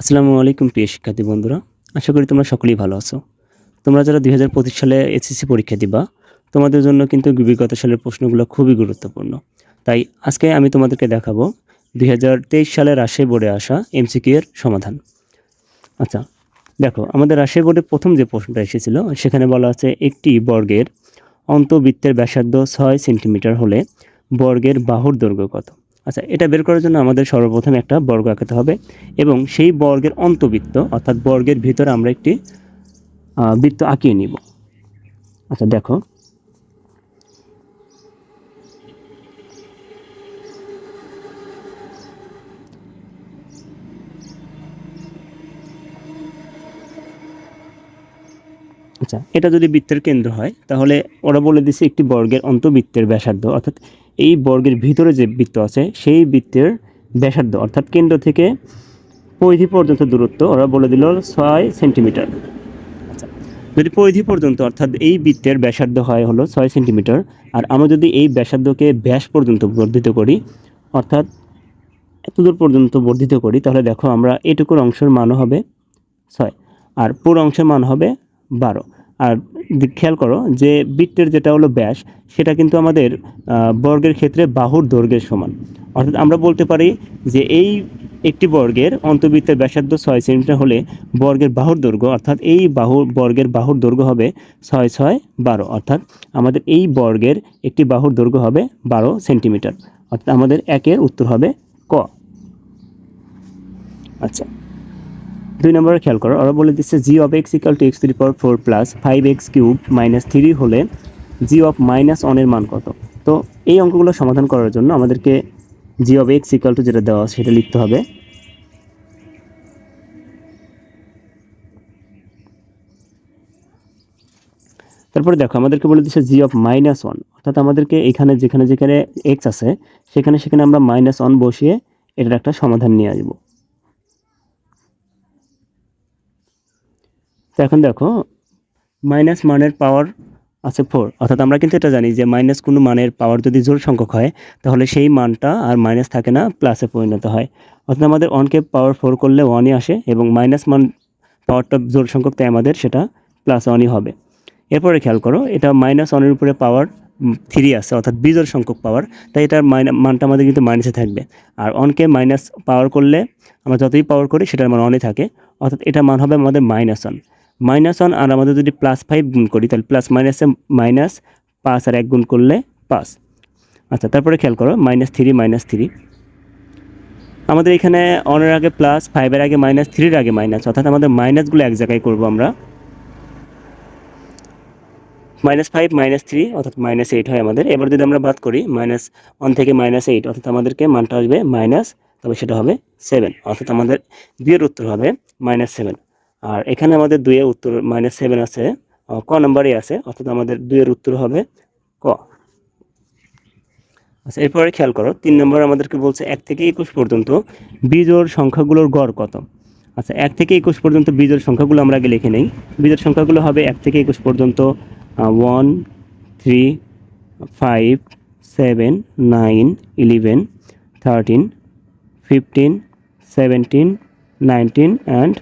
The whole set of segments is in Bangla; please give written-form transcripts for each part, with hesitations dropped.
আসসালামু আলাইকুম প্রিয় শিক্ষার্থী বন্ধুরা। আশা করি তোমরা সকলেই ভালো আছো। তোমরা যারা ২০২৫ সালে এসএসসি পরীক্ষা দিবা, তোমাদের জন্য কিন্তু বিগত সালের প্রশ্নগুলো খুবই গুরুত্বপূর্ণ। তাই আজকে আমি তোমাদেরকে দেখাবো ২০২৩ সালে রাজশাহী বোর্ডে আসা এমসিকিউ এর সমাধান। আচ্ছা, দেখো আমাদের রাজশাহী বোর্ডে প্রথম যে প্রশ্নটা এসেছিল সেখানে বলা আছে একটি বর্গের অন্তবৃত্তের ব্যাসার্ধ ৬ সেন্টিমিটার হলে বর্গের বাহুর দৈর্ঘ্য কত? আচ্ছা, এটা বের করার জন্য আমাদের সর্বপ্রথম একটা বর্গ আঁকাতে হবে এবং সেই বর্গের অন্তবৃত্ত অর্থাৎ বর্গের ভিতরে আমরা একটি বৃত্ত আঁকিয়ে নিব। আচ্ছা দেখো, আচ্ছা এটা যদি বৃত্তের কেন্দ্র হয় তাহলে ওরা বলে দিছে একটি বর্গের অন্তবৃত্তের ব্যাসার্ধ অর্থাৎ এই বর্গের ভিতরে যে বৃত্ত আছে সেই বৃত্তের ব্যাসার্ধ অর্থাৎ কেন্দ্র থেকে পরিধি পর্যন্ত দূরত্ব ওরা বলে দিল ৬ সেন্টিমিটার। আচ্ছা, যদি পরিধি পর্যন্ত অর্থাৎ এই বৃত্তের ব্যাসার্ধ হয় হলো ৬ সেন্টিমিটার আর আমরা যদি এই ব্যাসার্ধকে ব্যাস পর্যন্ত বর্ধিত করি অর্থাৎ এতদূর পর্যন্ত বর্ধিত করি তাহলে দেখো আমরা এটুকুর অংশের মানও হবে ৬ আর পুরো অংশের মান হবে ১২। আর খেয়াল করো যে বৃত্তের যেটা হলো ব্যাস সেটা কিন্তু আমাদের বর্গের ক্ষেত্রে বাহুর দৈর্ঘ্যের সমান। অর্থাৎ আমরা বলতে পারি যে এই একটি বর্গের অন্তবৃত্তের ব্যাসার্ধ ৬ সেন্টিমিটার হলে বর্গের বাহুর দৈর্ঘ্য অর্থাৎ এই বর্গের বাহুর দৈর্ঘ্য হবে ৬ ৬ ১২ অর্থাৎ আমাদের এই বর্গের একটি বাহুর দৈর্ঘ্য হবে ১২ সেন্টিমিটার। অর্থাৎ আমাদের একের উত্তর হবে ক। আচ্ছা, ২ নম্বরে খেয়াল করো, ওরা বলে দিচ্ছে G of x equal to x to the power 4 plus 5x cube minus 3 হলে জি অফ মাইনাস 1 এর মান কত? তো এই অঙ্কগুলো সমাধান করার জন্য আমাদেরকে জি অফ এক্স ইকাল টু যেটা দেওয়া সেটা লিখতে হবে। তারপরে দেখো আমাদেরকে বলে দিচ্ছে জি অফ মাইনাস 1 অর্থাৎ আমাদেরকে এখানে যেখানে যেখানে এক্স আছে সেখানে সেখানে আমরা মাইনাস 1 বসিয়ে এটার একটা সমাধান নিয়ে আসবো। তো এখন দেখো মাইনাস মানের পাওয়ার আছে 4 অর্থাৎ আমরা কিন্তু এটা জানি যে মাইনাস কোনো মানের পাওয়ার যদি জোড় সংখ্যক হয় তাহলে সেই মানটা আর মাইনাস থাকে না, প্লাসে পরিণত হয়। অর্থাৎ আমাদের 1কে পাওয়ার 4 করলে 1ই আসে এবং মাইনাস মান পাওয়ারটা জোড় সংখ্যক তাই আমাদের সেটা প্লাস 1ই হবে। এরপরে খেয়াল করো এটা মাইনাস 1 এর উপরে পাওয়ার 3 আছে অর্থাৎ বিজোড় সংখ্যক পাওয়ার, তাই এটার মানটা আমাদের কিন্তু মাইনাসে থাকবে। আর 1কে মাইনাস পাওয়ার করলে আমরা যতই পাওয়ার করি সেটার মান 1ই থাকে অর্থাৎ এটার মান হবে আমাদের -1 -1 আর আমাদের যদি +5 গুণ করি তাহলে প্লাস মাইনাসে মাইনাস 5 আর 1 গুণ করলে 5। আচ্ছা, তারপরে খেয়াল করো -3 আমাদের এখানে 1 এর আগে প্লাস 5 এর আগে মাইনাস 3 এর আগে মাইনাস অর্থাৎ আমাদের মাইনাসগুলো এক জায়গায় করব আমরা। -5 -3 অর্থাৎ -8 হয় আমাদের। এবার যদি আমরা বাদ করি -1 থেকে -8 অর্থাৎ আমাদেরকে মানটা আসবে মাইনাস, তবে সেটা হবে 7 অর্থাৎ আমাদের 2 এর উত্তর হবে -7। আর এখানে আমাদের 2 এর উত্তর -7 আছে, ক নাম্বারে আছে অর্থাৎ আমাদের 2 এর উত্তর হবে ক। আচ্ছা, এরপরে খেয়াল করো 3 নম্বর আমাদেরকে বলছে 1 থেকে 21 পর্যন্ত বিজোড় সংখ্যাগুলোর গড় কত? আচ্ছা, 1 থেকে 21 পর্যন্ত বিজোড় সংখ্যাগুলো আমরা আগে লিখে নেই। বিজোড় সংখ্যাগুলো হবে 1 থেকে 21 পর্যন্ত 1 3 5 7 9 11 13 15 17 19 অ্যান্ড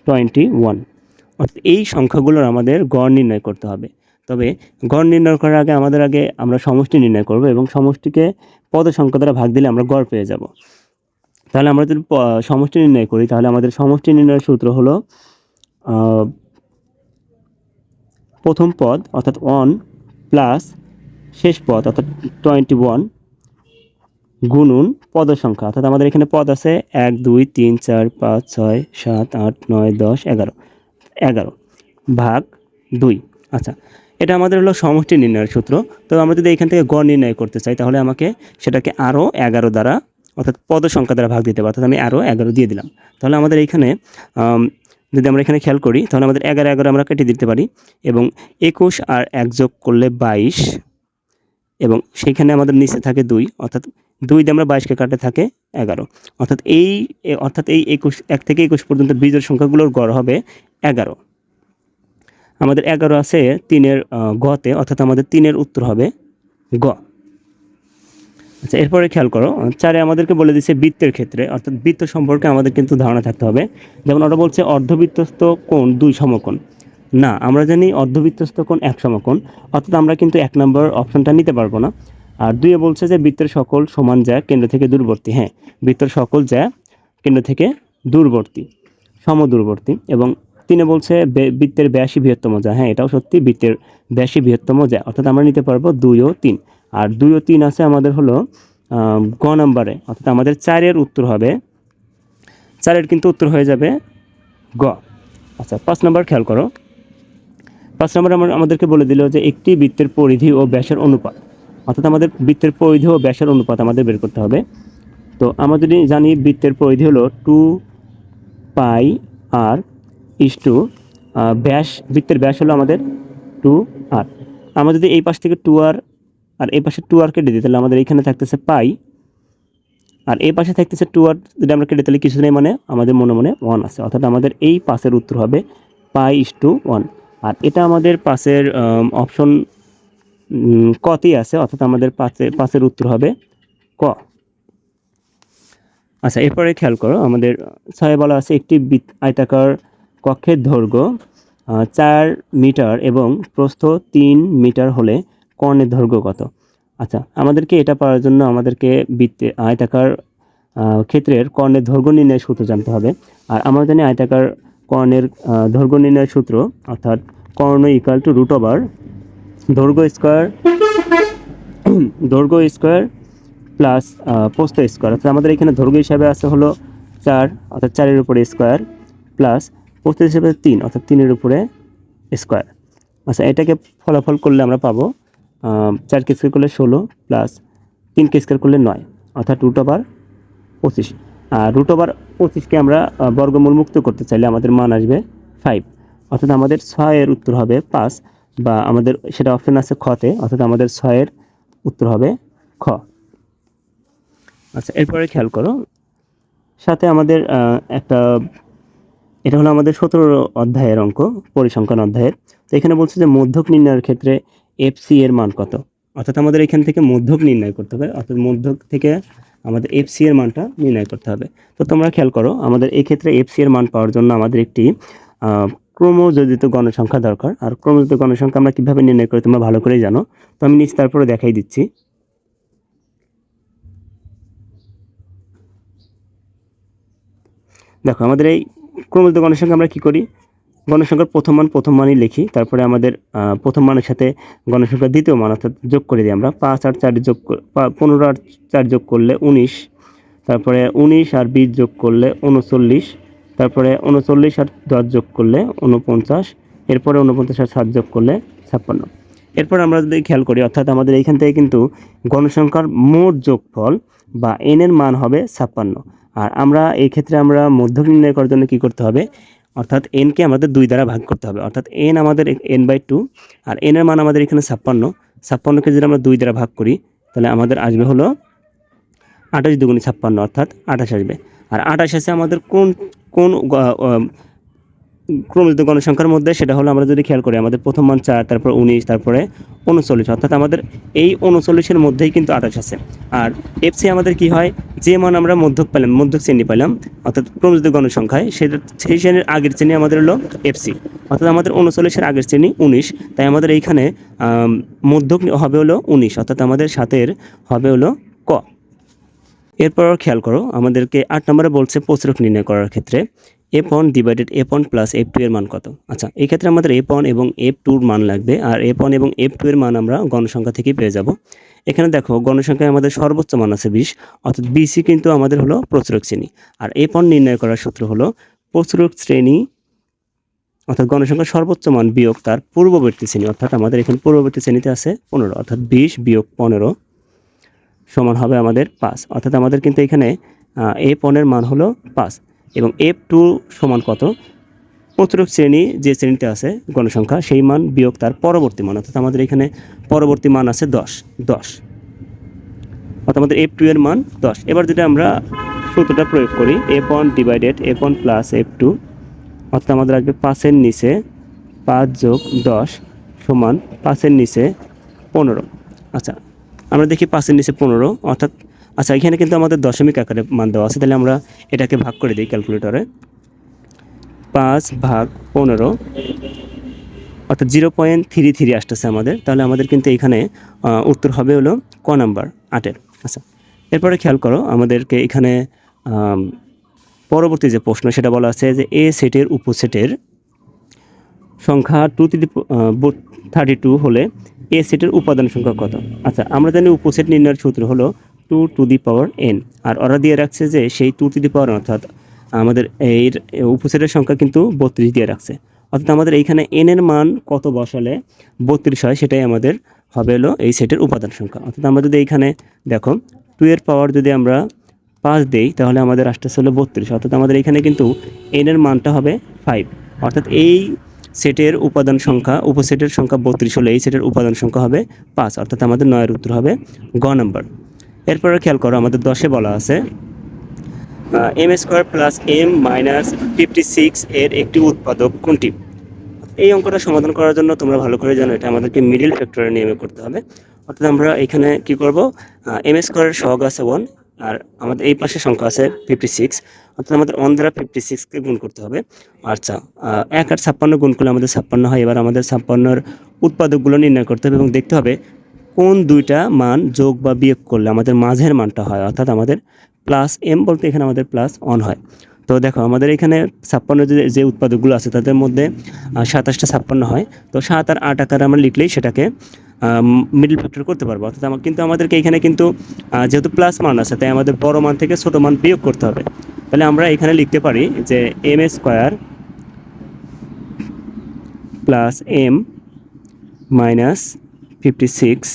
21। অর্থাৎ এই সংখ্যাগুলোর আমাদের গড় নির্ণয় করতে হবে। তবে গড় নির্ণয় করার আগে আমরা সমষ্টি নির্ণয় করব এবং সমষ্টিকে পদ সংখ্যা দ্বারা ভাগ দিলে আমরা গড় পেয়ে যাব। তাহলে আমরা যদি সমষ্টি নির্ণয় করি তাহলে আমাদের সমষ্টি নির্ণয়ের সূত্র হলো প্রথম পদ অর্থাৎ 1 প্লাস শেষ পদ অর্থাৎ 21 গুণন পদ সংখ্যা অর্থাৎ আমাদের এখানে পদ আছে 1 2 3 4 5 6 7 8 9 10 11 11 ভাগ 2। আচ্ছা, এটা আমাদের হলো সমষ্টি নির্ণয়ের সূত্র। তো আমরা যদি এখান থেকে গড় নির্ণয় করতে চাই তাহলে আমাকে সেটাকে আরও 11 দ্বারা অর্থাৎ পদ সংখ্যা দ্বারা ভাগ দিতে হবে অর্থাৎ আমি আরও 11 দিয়ে দিলাম। তাহলে আমাদের এইখানে যদি আমরা এখানে খেয়াল করি তাহলে আমাদের 11 11 আমরা কেটে দিতে পারি এবং 21 আর 1 যোগ করলে 22 এবং সেইখানে আমাদের নিচে থাকে 2 অর্থাৎ 2 দিয়ে আমরা 22কে কাটে থাকে 11 অর্থাৎ এই 21 1 থেকে 21 পর্যন্ত বিজোড় সংখ্যাগুলোর গড় হবে 11। আমাদের 11 আছে 3 এর গতে অর্থাৎ আমাদের 3 এর উত্তর হবে গ। আচ্ছা, এরপরে খেয়াল করো, 4 আমাদেরকে বলে দিচ্ছে বৃত্তের ক্ষেত্রে, অর্থাৎ বৃত্ত সম্পর্কে আমাদের কিন্তু ধারণা থাকতে হবে। যেমন ওরা বলছে অর্ধবৃত্তস্থ কোণ 2 সমকোণ। না, আমরা জানি অর্ধবৃত্তস্থ কোণ 1 সমকোণ, অর্থাৎ আমরা কিন্তু 1 নম্বর অপশনটা নিতে পারবো না। আর 2 বলছে যে বৃত্তের সকল সমান জ্যা কেন্দ্র থেকে দূরবর্তী। হ্যাঁ, বৃত্তের সকল জ্যা কেন্দ্র থেকে দূরবর্তী, সমদূরবর্তী। এবং 3 বলছে বৃত্তের ব্যাসই বৃহত্তম জ্যা। হ্যাঁ, এটাও সত্যি, বৃত্তের ব্যাসই বৃহত্তম জ্যা, অর্থাৎ আমরা নিতে পারবো 2 ও 3। আর 2 ও 3 আছে আমাদের হলো গ নাম্বারে, অর্থাৎ আমাদের 4-এর উত্তর হবে, 4-এর কিন্তু উত্তর হয়ে যাবে গ। আচ্ছা, 5 নম্বর খেয়াল করো। 5 নম্বরে আমাদেরকে বলে দিল যে একটি বৃত্তের পরিধি ও ব্যাসের অনুপাত, অর্থাৎ আমাদের বৃত্তের পরিধি ও ব্যাসের অনুপাত আমাদের বের করতে হবে। তো আমরা যদি জানি বৃত্তের পরিধি হলো 2 পাই আর ইস টু ব্যাস, বৃত্তের ব্যাস হলো আমাদের 2 আর। আমরা যদি এই পাশ থেকে 2 আর এই পাশে 2 আর কেটে দিই, তাহলে আমাদের এখানে থাকতেছে পাই, আর এই পাশে থাকতেছে 2 আর যদি আমরা কেটে, তাহলে কিছু নেই, মানে আমাদের মনে মনে 1 আছে, অর্থাৎ আমাদের এই পাশের উত্তর হবে পাই/1। আর এটা আমাদের পাশের অপশন কতেই আছে, অর্থাৎ আমাদের পাশের উত্তর হবে ক। আচ্ছা, এরপরে খেয়াল করো, আমাদের 6 বলা আছে একটি আয়তাকার কক্ষের দৈর্ঘ্য 4 মিটার এবং প্রস্থ 3 মিটার হলে কর্ণের দৈর্ঘ্য কত? আচ্ছা, আমাদেরকে এটা পাওয়ার জন্য আমাদেরকে আয়তাকার ক্ষেত্রের কর্ণের দৈর্ঘ্য নির্ণয়ের সূত্র জানতে হবে। আর আমরা জানি আয়তাকার কর্ণের দৈর্ঘ্য নির্ণয়ের সূত্র, অর্থাৎ কর্ণ ইকুয়াল টু রুট ওভার দৈর্ঘ্য স্কোয়ার প্লাস প্রস্থ স্কোয়ার। অর্থাৎ আমাদের এখানে দৈর্ঘ্য হিসাবে আছে হলো 4, অর্থাৎ 4-এর উপরে স্কোয়ার, প্লাস প্রস্থ হিসাবে 3, অর্থাৎ 3-এর উপরে স্কোয়ার। আচ্ছা, এটাকে ফলাফল করলে আমরা পাবো 4 স্কোয়ার করলে 16 প্লাস 3 স্কোয়ার করলে 9, অর্থাৎ রুট ওভার 25। আর রুট ওভার 25কে আমরা বর্গমূল মুক্ত করতে চাইলে আমাদের মান আসবে 5, অর্থাৎ আমাদের 6-এর উত্তর হবে 5, বা আমাদের সেটা অপশন আছে খতে, অর্থাৎ আমাদের 6-এর উত্তর হবে খ। আচ্ছা, এরপরে খেয়াল করো, সাথে আমাদের একটা, এটা হলো আমাদের 17 অধ্যায়ের অঙ্ক, পরিসংখ্যান অধ্যায়ের। তো এখানে বলছে যে মধ্যক নির্ণয়ের ক্ষেত্রে এফসি এর মান কত? অর্থাৎ আমাদের এখান থেকে মধ্যক নির্ণয় করতে হবে, অর্থাৎ মধ্যক থেকে আমাদের এফসি এর মানটা নির্ণয় করতে হবে। তো তোমরা খেয়াল করো, আমাদের এই ক্ষেত্রে এফসি এর মান পাওয়ার জন্য আমাদের একটি ক্রমযোজিত গণসংখ্যা দরকার। আর ক্রমযোজিত গণসংখ্যা আমরা কীভাবে নির্ণয় করি তোমরা ভালো করেই জানো, তো আমি নিচে তারপরে দেখাই দিচ্ছি। দেখো, আমাদের এই ক্রমযোজিত গণসংখ্যা আমরা কী করি, গণসংখ্যার প্রথম মানই লিখি, তারপরে আমাদের প্রথম মানের সাথে গণসংখ্যার দ্বিতীয় মান অর্থাৎ যোগ করে দিই আমরা। 5 আর 4 যোগ 15 আর 4 যোগ করলে 19, তারপরে 19 আর 20 যোগ করলে 39, তারপরে 39 আর 10 যোগ করলে 49, এরপরে 49 আর 7 যোগ করলে 56। এরপর আমরা যদি খেয়াল করি, অর্থাৎ আমাদের এইখান থেকে কিন্তু গণসংখ্যার মোট যোগফল বা এন এর মান হবে 56। আর আমরা এই ক্ষেত্রে আমরা মধ্যক নির্ণয় করার জন্য কী করতে হবে, অর্থাৎ এনকে আমাদের 2 দ্বারা ভাগ করতে হবে, অর্থাৎ এন আমাদের n/2, আর এন এর মান আমাদের এখানে 56কে যদি আমরা 2 দ্বারা ভাগ করি, তাহলে আমাদের আসবে হলো 28 দুগুণে 56, অর্থাৎ 28 আসবে। আর 28 আছে আমাদের কোন ক্রমযুক্ত গণসংখ্যার মধ্যে, সেটা হলো আমরা যদি খেয়াল করি, আমাদের প্রথম মান 4, তারপর 19, তারপরে 39, অর্থাৎ আমাদের এই 39-এর মধ্যেই কিন্তু 28 আছে। আর এফসি আমাদের কি হয়, যে মান আমরা মধ্যক শ্রেণী পেলাম, অর্থাৎ ক্রমযুক্ত গণসংখ্যায়, সেই শ্রেণীর আগের শ্রেণী আমাদের হলো এফসি, অর্থাৎ আমাদের 39-এর আগের শ্রেণী 19, তাই আমাদের এইখানে মধ্যক হবে হলো 19, অর্থাৎ আমাদের 7-এর হবে হলো ক। এরপর খেয়াল করো, আমাদেরকে 8 নম্বরে বলছে প্রচুরক নির্ণয় করার ক্ষেত্রে f1 divided f1 plus f2 এর মান কত? আচ্ছা, এই ক্ষেত্রে আমাদের f1 এবং f2 এর মান লাগবে, আর f1 এবং f2 এর মান আমরা গণসংখ্যা থেকে পেয়ে যাব। এখানে দেখো, গণসংখ্যায় আমাদের সর্বোচ্চ মান আছে 20, অর্থাৎ বিসি কিন্তু আমাদের হলো প্রচুরক শ্রেণী। আর f1 নির্ণয় করার সূত্র হলো প্রচুরক শ্রেণী, অর্থাৎ গণসংখ্যার সর্বোচ্চ মান বিয়োগ তার পূর্ববর্তী শ্রেণী, অর্থাৎ আমাদের এখানে পূর্ববর্তী শ্রেণীতে আছে 15, অর্থাৎ 20 বিয়োগ 15 সমান হবে আমাদের 5, অর্থাৎ আমাদের কিন্তু এখানে f1 এর মান হলো 5, এবং f2 সমান কত, প্রচুরক শ্রেণী যে শ্রেণীতে আছে গণসংখ্যা, সেই মান বিয়োগ তার পরবর্তী মান, অর্থাৎ আমাদের এখানে পরবর্তী মান আছে 10, অর্থাৎ আমাদের f2 এর মান 10। এবার যদি আমরা সূত্রটা প্রয়োগ করি, f1 divided f1 plus f2, অর্থাৎ আমাদের আসবে 5-এর নিচে 5 যোগ 10 সমান 5-এর নিচে 15। আচ্ছা, আমরা দেখি 5-এর নিচে 15, অর্থাৎ আচ্ছা এখানে কিন্তু আমাদের দশমিক আকারে মান দেওয়া আছে, তাহলে আমরা এটাকে ভাগ করে দিই ক্যালকুলেটরে। 5/15 অর্থাৎ 0.33 আসতেছে আমাদের, তাহলে আমাদের কিন্তু এখানে উত্তর হবে হলো ক নাম্বার 8-এর। আচ্ছা, এরপরে খেয়াল করো আমাদেরকে এখানে পরবর্তী যে প্রশ্ন সেটা বলা আছে যে এ সেটের উপসেটের সংখ্যা 232 হলে এ সেটের উপাদান সংখ্যা কত? আচ্ছা, আমরা জানি উপসেট নির্ণয়ের সূত্র হলো 2n, আর ওরা দিয়ে রাখছে যে সেই 2n অর্থাৎ আমাদের এই উপসেটের সংখ্যা কিন্তু 32 দিয়ে রাখছে, অর্থাৎ আমাদের এইখানে n এর মান কত বসালে 32 হয় সেটাই আমাদের হবে হলো এই সেটের উপাদান সংখ্যা। অর্থাৎ আমরা যদি এইখানে দেখো 2 এর পাওয়ার যদি আমরা 5 দেই তাহলে আমাদের আসতেছে হলো 32, অর্থাৎ আমাদের এখানে কিন্তু n এর মানটা হবে 5, অর্থাৎ এই সেটের উপাদান সংখ্যা উপসেটের সংখ্যা 32 হলে এই সেটের উপাদান সংখ্যা হবে 5, অর্থাৎ আমাদের 9-এর উত্তর হবে গ নাম্বার। এরপরে খেয়াল করো আমাদের 10-এ বলা আছে m² + m-56 এর একটি উৎপাদক কোনটি? এই অঙ্কটা সমাধান করার জন্য তোমরা ভালো করে জানো এটা আমাদেরকে মিডল ফ্যাক্টরের নিয়মে করতে হবে। অর্থাৎ আমরা এখানে কি করব, m² এর সহগ আছে 1 আর আমাদের এই পাশে সংখ্যা আছে 56, অর্থাৎ আমাদের 1 দ্বারা 56কে গুণ করতে হবে। আচ্ছা, 1 আর 56 গুণ করলে আমাদের 56 হয়। এবার আমাদের 56-এর উৎপাদকগুলো নির্ণয় করতে হবে এবং দেখতে হবে কোন দুইটা মান যোগ বা বিয়োগ করলে আমাদের মাঝের মানটা হয়, অর্থাৎ আমাদের প্লাস m বলতে এখানে আমাদের প্লাস 1 হয়। তো দেখো আমাদের এখানে 56 যে উৎপাদকগুলো আছে তাদের মধ্যে 27টা 56 হয়, তো 7 আর 8 আকারে আমরা লিখলেই সেটাকে মিডল ফ্যাক্টর করতে পারবো। অর্থাৎ কিন্তু আমাদেরকে এখানে কিন্তু যেহেতু প্লাস মান আছে তাই আমাদের বড় মান থেকে ছোট মান বিয়োগ করতে হবে। তাহলে আমরা এখানে লিখতে পারি যে m² + m-56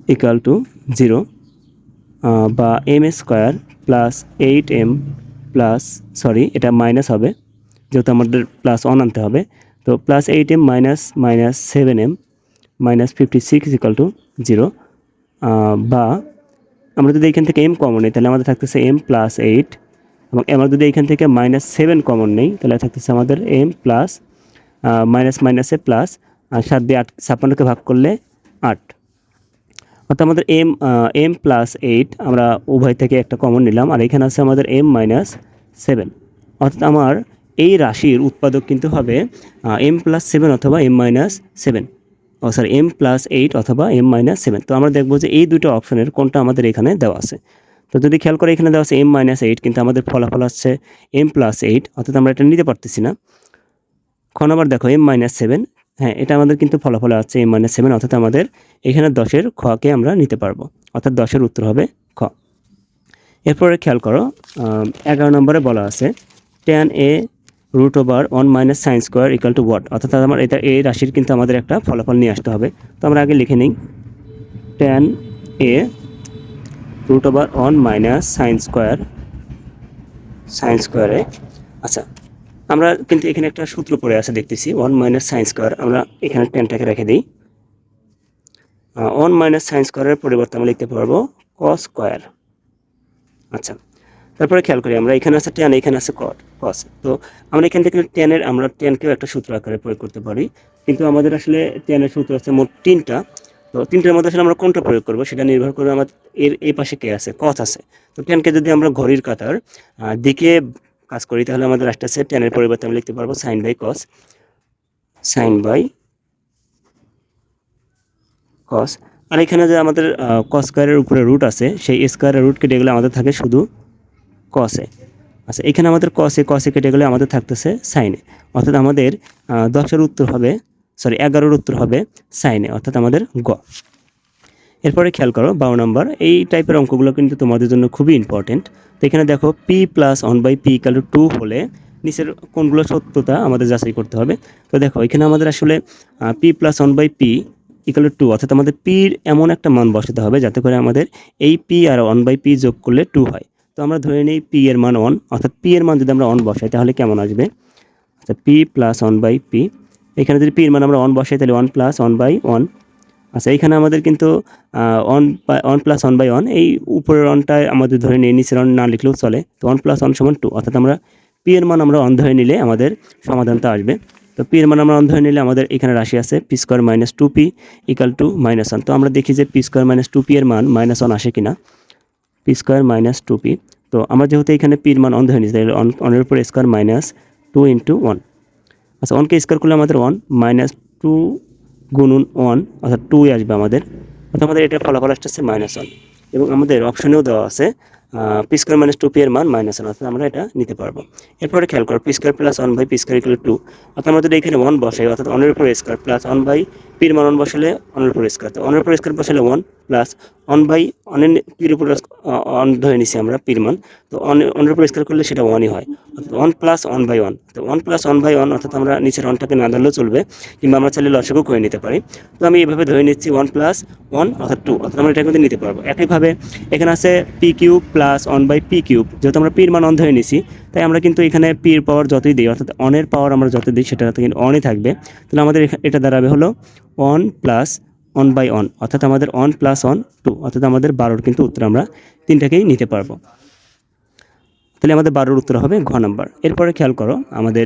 = 0, বা m² + 8m সরি এটা মাইনাস হবে যেহেতু আমাদের +1 আনতে হবে, তো +8m - 7m - 56 = 0, বা আমরা যদি এখান থেকে m কমন নিই তাহলে আমাদের থাকতেছে m + 8, এবং আমরা যদি এখান থেকে -7 কমন নেই তাহলে থাকতেছে আমাদের m প্লাস মাইনাসে প্লাস, আর 7 দিয়ে 56কে ভাগ করলে 8, অর্থাৎ আমাদের m + 8 আমরা উভয় থেকে একটা কমন নিলাম, আর এখানে আছে আমাদের m - 7, অর্থাৎ আমার এই রাশির উৎপাদক কিন্তু হবে m + 7 অথবা m - 7, m + 8 অথবা m - 7। তো আমরা দেখব যে এই দুটো অপশনের কোনটা আমাদের এখানে দেওয়া আছে। তো যদি খেয়াল করে এখানে দেওয়া আছে m - 8, কিন্তু আমাদের ফলাফল আসছে m + 8, অর্থাৎ আমরা এটা নিতে পারতেছি না। খ নাম্বার দেখো m - 7, হ্যাঁ এটা আমাদের কিন্তু ফলাফলে আছে m - 7, অর্থাৎ আমাদের এখানে 10-এর খকে আমরা নিতে পারবো, অর্থাৎ 10-এর উত্তর হবে খ। এরপরে খেয়াল করো 11 নম্বরে বলা আছে tan a √1 - sin² = what, অর্থাৎ আমার এটা এই রাশির কিন্তু আমাদের একটা ফলাফল নিয়ে আসতে হবে। তো আমরা আগে লিখে নিই tan a √1 - sin²। আচ্ছা, আমরা কিন্তু এখানে একটা সূত্র পড়ে আছে দেখতেছি 1 - sin², আমরা এখানে টেনটাকে রেখে দিই। 1 - sin² পরিবর্তে আমরা লিখতে পারবো cos²। আচ্ছা, তারপরে খেয়াল করি আমরা এখানে আছে tan, এখানে আছে cos, তো আমরা এখান থেকে আমরা tanকেও একটা সূত্র আকারে প্রয়োগ করতে পারি, কিন্তু আমাদের আসলে tan এর সূত্র আছে মোট 3টা। তো 3টার মধ্যে আসলে আমরা কোনটা প্রয়োগ করব সেটা নির্ভর করে আমাদের এই পাশে কে আছে, cos আছে। তো tanকে যদি আমরা ঘড়ির কাঁটার দিকে কাজ করি তাহলে আমাদের আসতেছে tan এর পরিবর্তে আমরা লিখতে পারবো sin/cos, আর এখানে যে আমাদের cos² উপরে রুট আছে সেই স্কয়ারের রুট কেটে গেলে আমাদের থাকে শুধু cos এ। আচ্ছা, এখানে আমাদের cos এ কেটে গেলে আমাদের থাকতেছে sin এ, অর্থাৎ আমাদের 10-এর উত্তর হবে 11-এর উত্তর হবে sin এ, অর্থাৎ আমাদের গ। এরপরে খেয়াল করো 12 নম্বর, এই টাইপের অঙ্কগুলো কিন্তু তোমাদের জন্য খুবই ইম্পর্টেন্ট। তো এখানে দেখো p + 1/p = 2 হলে নিচের কোনগুলো সত্যতা আমাদের যাচাই করতে হবে। তো দেখো এখানে আমাদের আসলে p + 1/p = 2, অর্থাৎ আমাদের p এর এমন একটা মান বসাতে হবে যাতে করে আমাদের এই p আর 1/p যোগ করলে 2 হয়। তো আমরা ধরে নিই p এর মান 1, অর্থাৎ p এর মান যদি আমরা 1 বসাই তাহলে কেমন আসবে? আচ্ছা, p + 1/p, এখানে যদি p এর মান আমরা 1 বসাই তাহলে 1 + 1/1। আচ্ছা, এখানে আমাদের কিন্তু 1 + 1/1, এই উপরের 1টা আমাদের ধরে নিয়ে নিচের 1 না লিখলেও চলে। তো 1 + 1 = 2, অর্থাৎ আমরা p এর মান আমরা 1 ধরে নিলে আমাদের সমাধানটা আসবে। তো তো পি এর মান আমরা 1 ধরে নিলে আমাদের এখানে রাশি আছে P square minus 2p equal to -1। তো আমরা দেখি যে পি স্কোয়ার মাইনাস 2p এর মান -1 আসে কিনা। পি স্কোয়ার মাইনাস 2p, তো আমরা যেহেতু এখানে পির মান 1 ধরে নিচ্ছি, তাহলে 1 এর উপর স্কোয়ার মাইনাস 2 ইন্টু 1। আচ্ছা 1কে স্কোয়ার করলে আমাদের 1 -2 গুণন 1 অর্থাৎ 2 আসবে আমাদের, অর্থাৎ আমাদের এটা ফলাফল আসতেছে -1। এবং আমাদের অপশনেও দেওয়া আছে পি স্কোয়ার মাইনাস 2p এর মান -1, অর্থাৎ আমরা এটা নিতে পারবো। এরপরে খেয়াল করো P square plus 1 by P square equal 2, অর্থাৎ আমরা যদি এখানে 1 বসাই, অর্থাৎ 1 এর উপর স্কোয়ার প্লাস 1 বাই পির মান 1 বসালে 1 এর উপর স্কোয়ার, তো 1 এর উপর স্কোয়ার বসালে 1 প্লাস 1 বাই 1 এর পির উপর 1 ধরে নিছি আমরা পির মান, তো 1 এর উপর স্কোয়ার করলে সেটা 1ই হয়, অর্থাৎ 1 প্লাস 1 বাই 1। তো 1 প্লাস 1 বাই 1, অর্থাৎ আমরা নিচের 1টাকে না ধরলেও চলবে, কিংবা আমরা চাইলে লসাগু করে নিতে পারি। তো আমি এইভাবে ধরে নিচ্ছি 1 প্লাস 1 অর্থাৎ 2, অর্থাৎ আমরা এটা কিন্তু নিতে পারবো। একইভাবে এখানে আছে P cube plus 1 by P cube, যেহেতু আমরা পির মান 1 ধরে নিছি, তাই আমরা কিন্তু এখানে পির পাওয়ার যতই দিই, অর্থাৎ 1 এর পাওয়ার আমরা যত দিই সেটা কিন্তু 1ই থাকবে। তাহলে আমাদের এটা দাঁড়াবে হলো 1 প্লাস 1 বাই 1, অর্থাৎ আমাদের 1 প্লাস 1 2, অর্থাৎ আমাদের 12 কিন্তু উত্তর আমরা তিনটাকেই নিতে পারবো। তাহলে আমাদের 12 উত্তর হবে ঘ নাম্বার। এরপরে খেয়াল করো আমাদের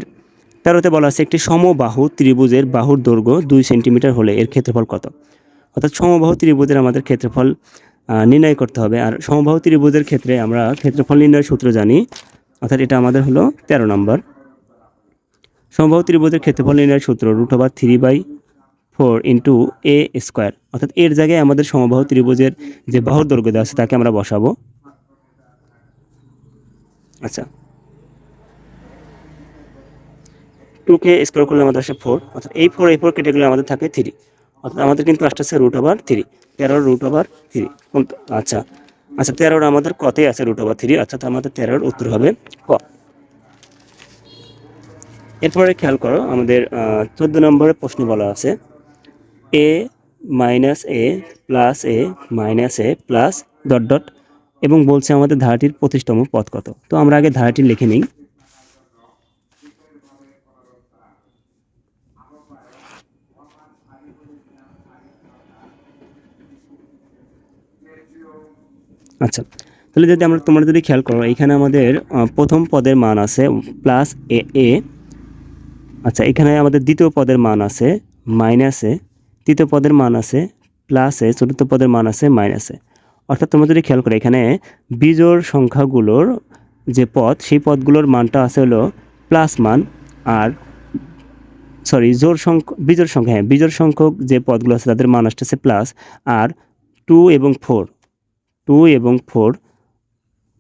13তে বলা আছে একটি সমবাহু ত্রিভুজের বাহুর দৈর্ঘ্য 2 সেন্টিমিটার হলে এর ক্ষেত্রফল কত। অর্থাৎ সমবাহু ত্রিভুজের আমাদের ক্ষেত্রফল নির্ণয় করতে হবে। আর সমবাহু ত্রিভুজের ক্ষেত্রে আমরা ক্ষেত্রফল নির্ণয়ের সূত্র জানি, অর্থাৎ এটা আমাদের হলো 13 নম্বর। সমবাহু ত্রিভুজের ক্ষেত্রফল নির্ণয়ের সূত্র √3/4 ইন্টু এ স্কোয়ার, অর্থাৎ এর জায়গায় আমাদের সমবাহু ত্রিভুজের যে বাহুর দৈর্ঘ্য দেওয়া আছে তাকে আমরা বসাবো। আচ্ছা 2কে স্কোয়ার করলে আমাদের আসে 4, অর্থাৎ এই 4 কেটে গেলে আমাদের থাকে 3, অর্থাৎ আমাদের কিন্তু আসতেছে √3, 13 √3। আচ্ছা 13 আমাদের কতে আছে √3, আচ্ছা তো আমাদের 13 উত্তর হবে ক। এরপরে খেয়াল করো আমাদের 14 নম্বরের প্রশ্ন বলা আছে এ মাইনাস এ প্লাস এ মাইনাস এ প্লাস ডট ডট, এবং বলছে আমাদের ধারাটির 25তম পদ কত। তো আমরা আগে ধারাটি লিখে নিই। আচ্ছা তাহলে যদি তোমরা যদি খেয়াল করো, এখানে আমাদের প্রথম পদের মান আছে প্লাস এ এ, আচ্ছা এখানে আমাদের দ্বিতীয় পদের মান আছে মাইনাস এ, তৃতীয় পদের মান আছে প্লাস এ, চতুর্থ পদের মান আছে মাইনাস এ। অর্থাৎ তোমরা যদি খেয়াল করো এখানে বিজোড় সংখ্যাগুলোর যে পদ, সেই পদগুলোর মানটা আছে হলো প্লাস মান, আর বিজোড় সংখ্যা, হ্যাঁ বিজোড় সংখ্যক যে পদগুলো আছে তাদের মান আসতেছে প্লাস, আর 2 এবং 4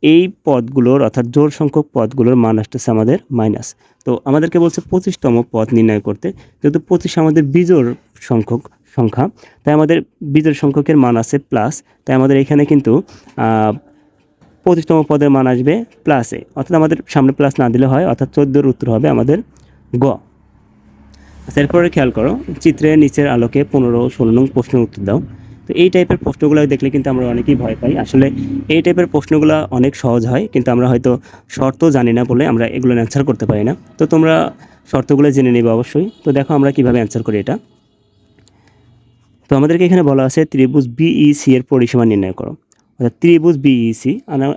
এই পদগুলোর অর্থাৎ জোড় সংখ্যক পদগুলোর মান আসতেছে আমাদের মাইনাস। তো আমাদেরকে বলছে 25তম পদ নির্ণয় করতে, যেহেতু 25 আমাদের বিজোড় সংখ্যা, তাই আমাদের বিজোড় সংখ্যকের মান আছে প্লাস, তাই আমাদের এখানে কিন্তু 25তম পদের মান আসবে প্লাসে, অর্থাৎ আমাদের সামনে প্লাস না দিলে হয়, অর্থাৎ 14 উত্তর হবে আমাদের গ। আচ্ছা এরপরে খেয়াল করো চিত্রের নিচের আলোকে 15 ও 16 নং প্রশ্নের উত্তর দাও। তো এই টাইপের প্রশ্নগুলো দেখলে কিন্তু আমরা অনেকেই ভয় পাই। আসলে এই টাইপের প্রশ্নগুলো অনেক সহজ হয়, কিন্তু আমরা হয়তো শর্ত জানি না বলে আমরা এগুলো অ্যান্সার করতে পারি না। তো তোমরা শর্তগুলো জেনে নেবে অবশ্যই। তো দেখো আমরা কিভাবে অ্যান্সার করি এটা। তো আমাদেরকে এখানে বলা আছে ত্রিভুজ বিইসি এর পরিসীমা নির্ণয় করো। অর্থাৎ ত্রিভুজ বিইসি,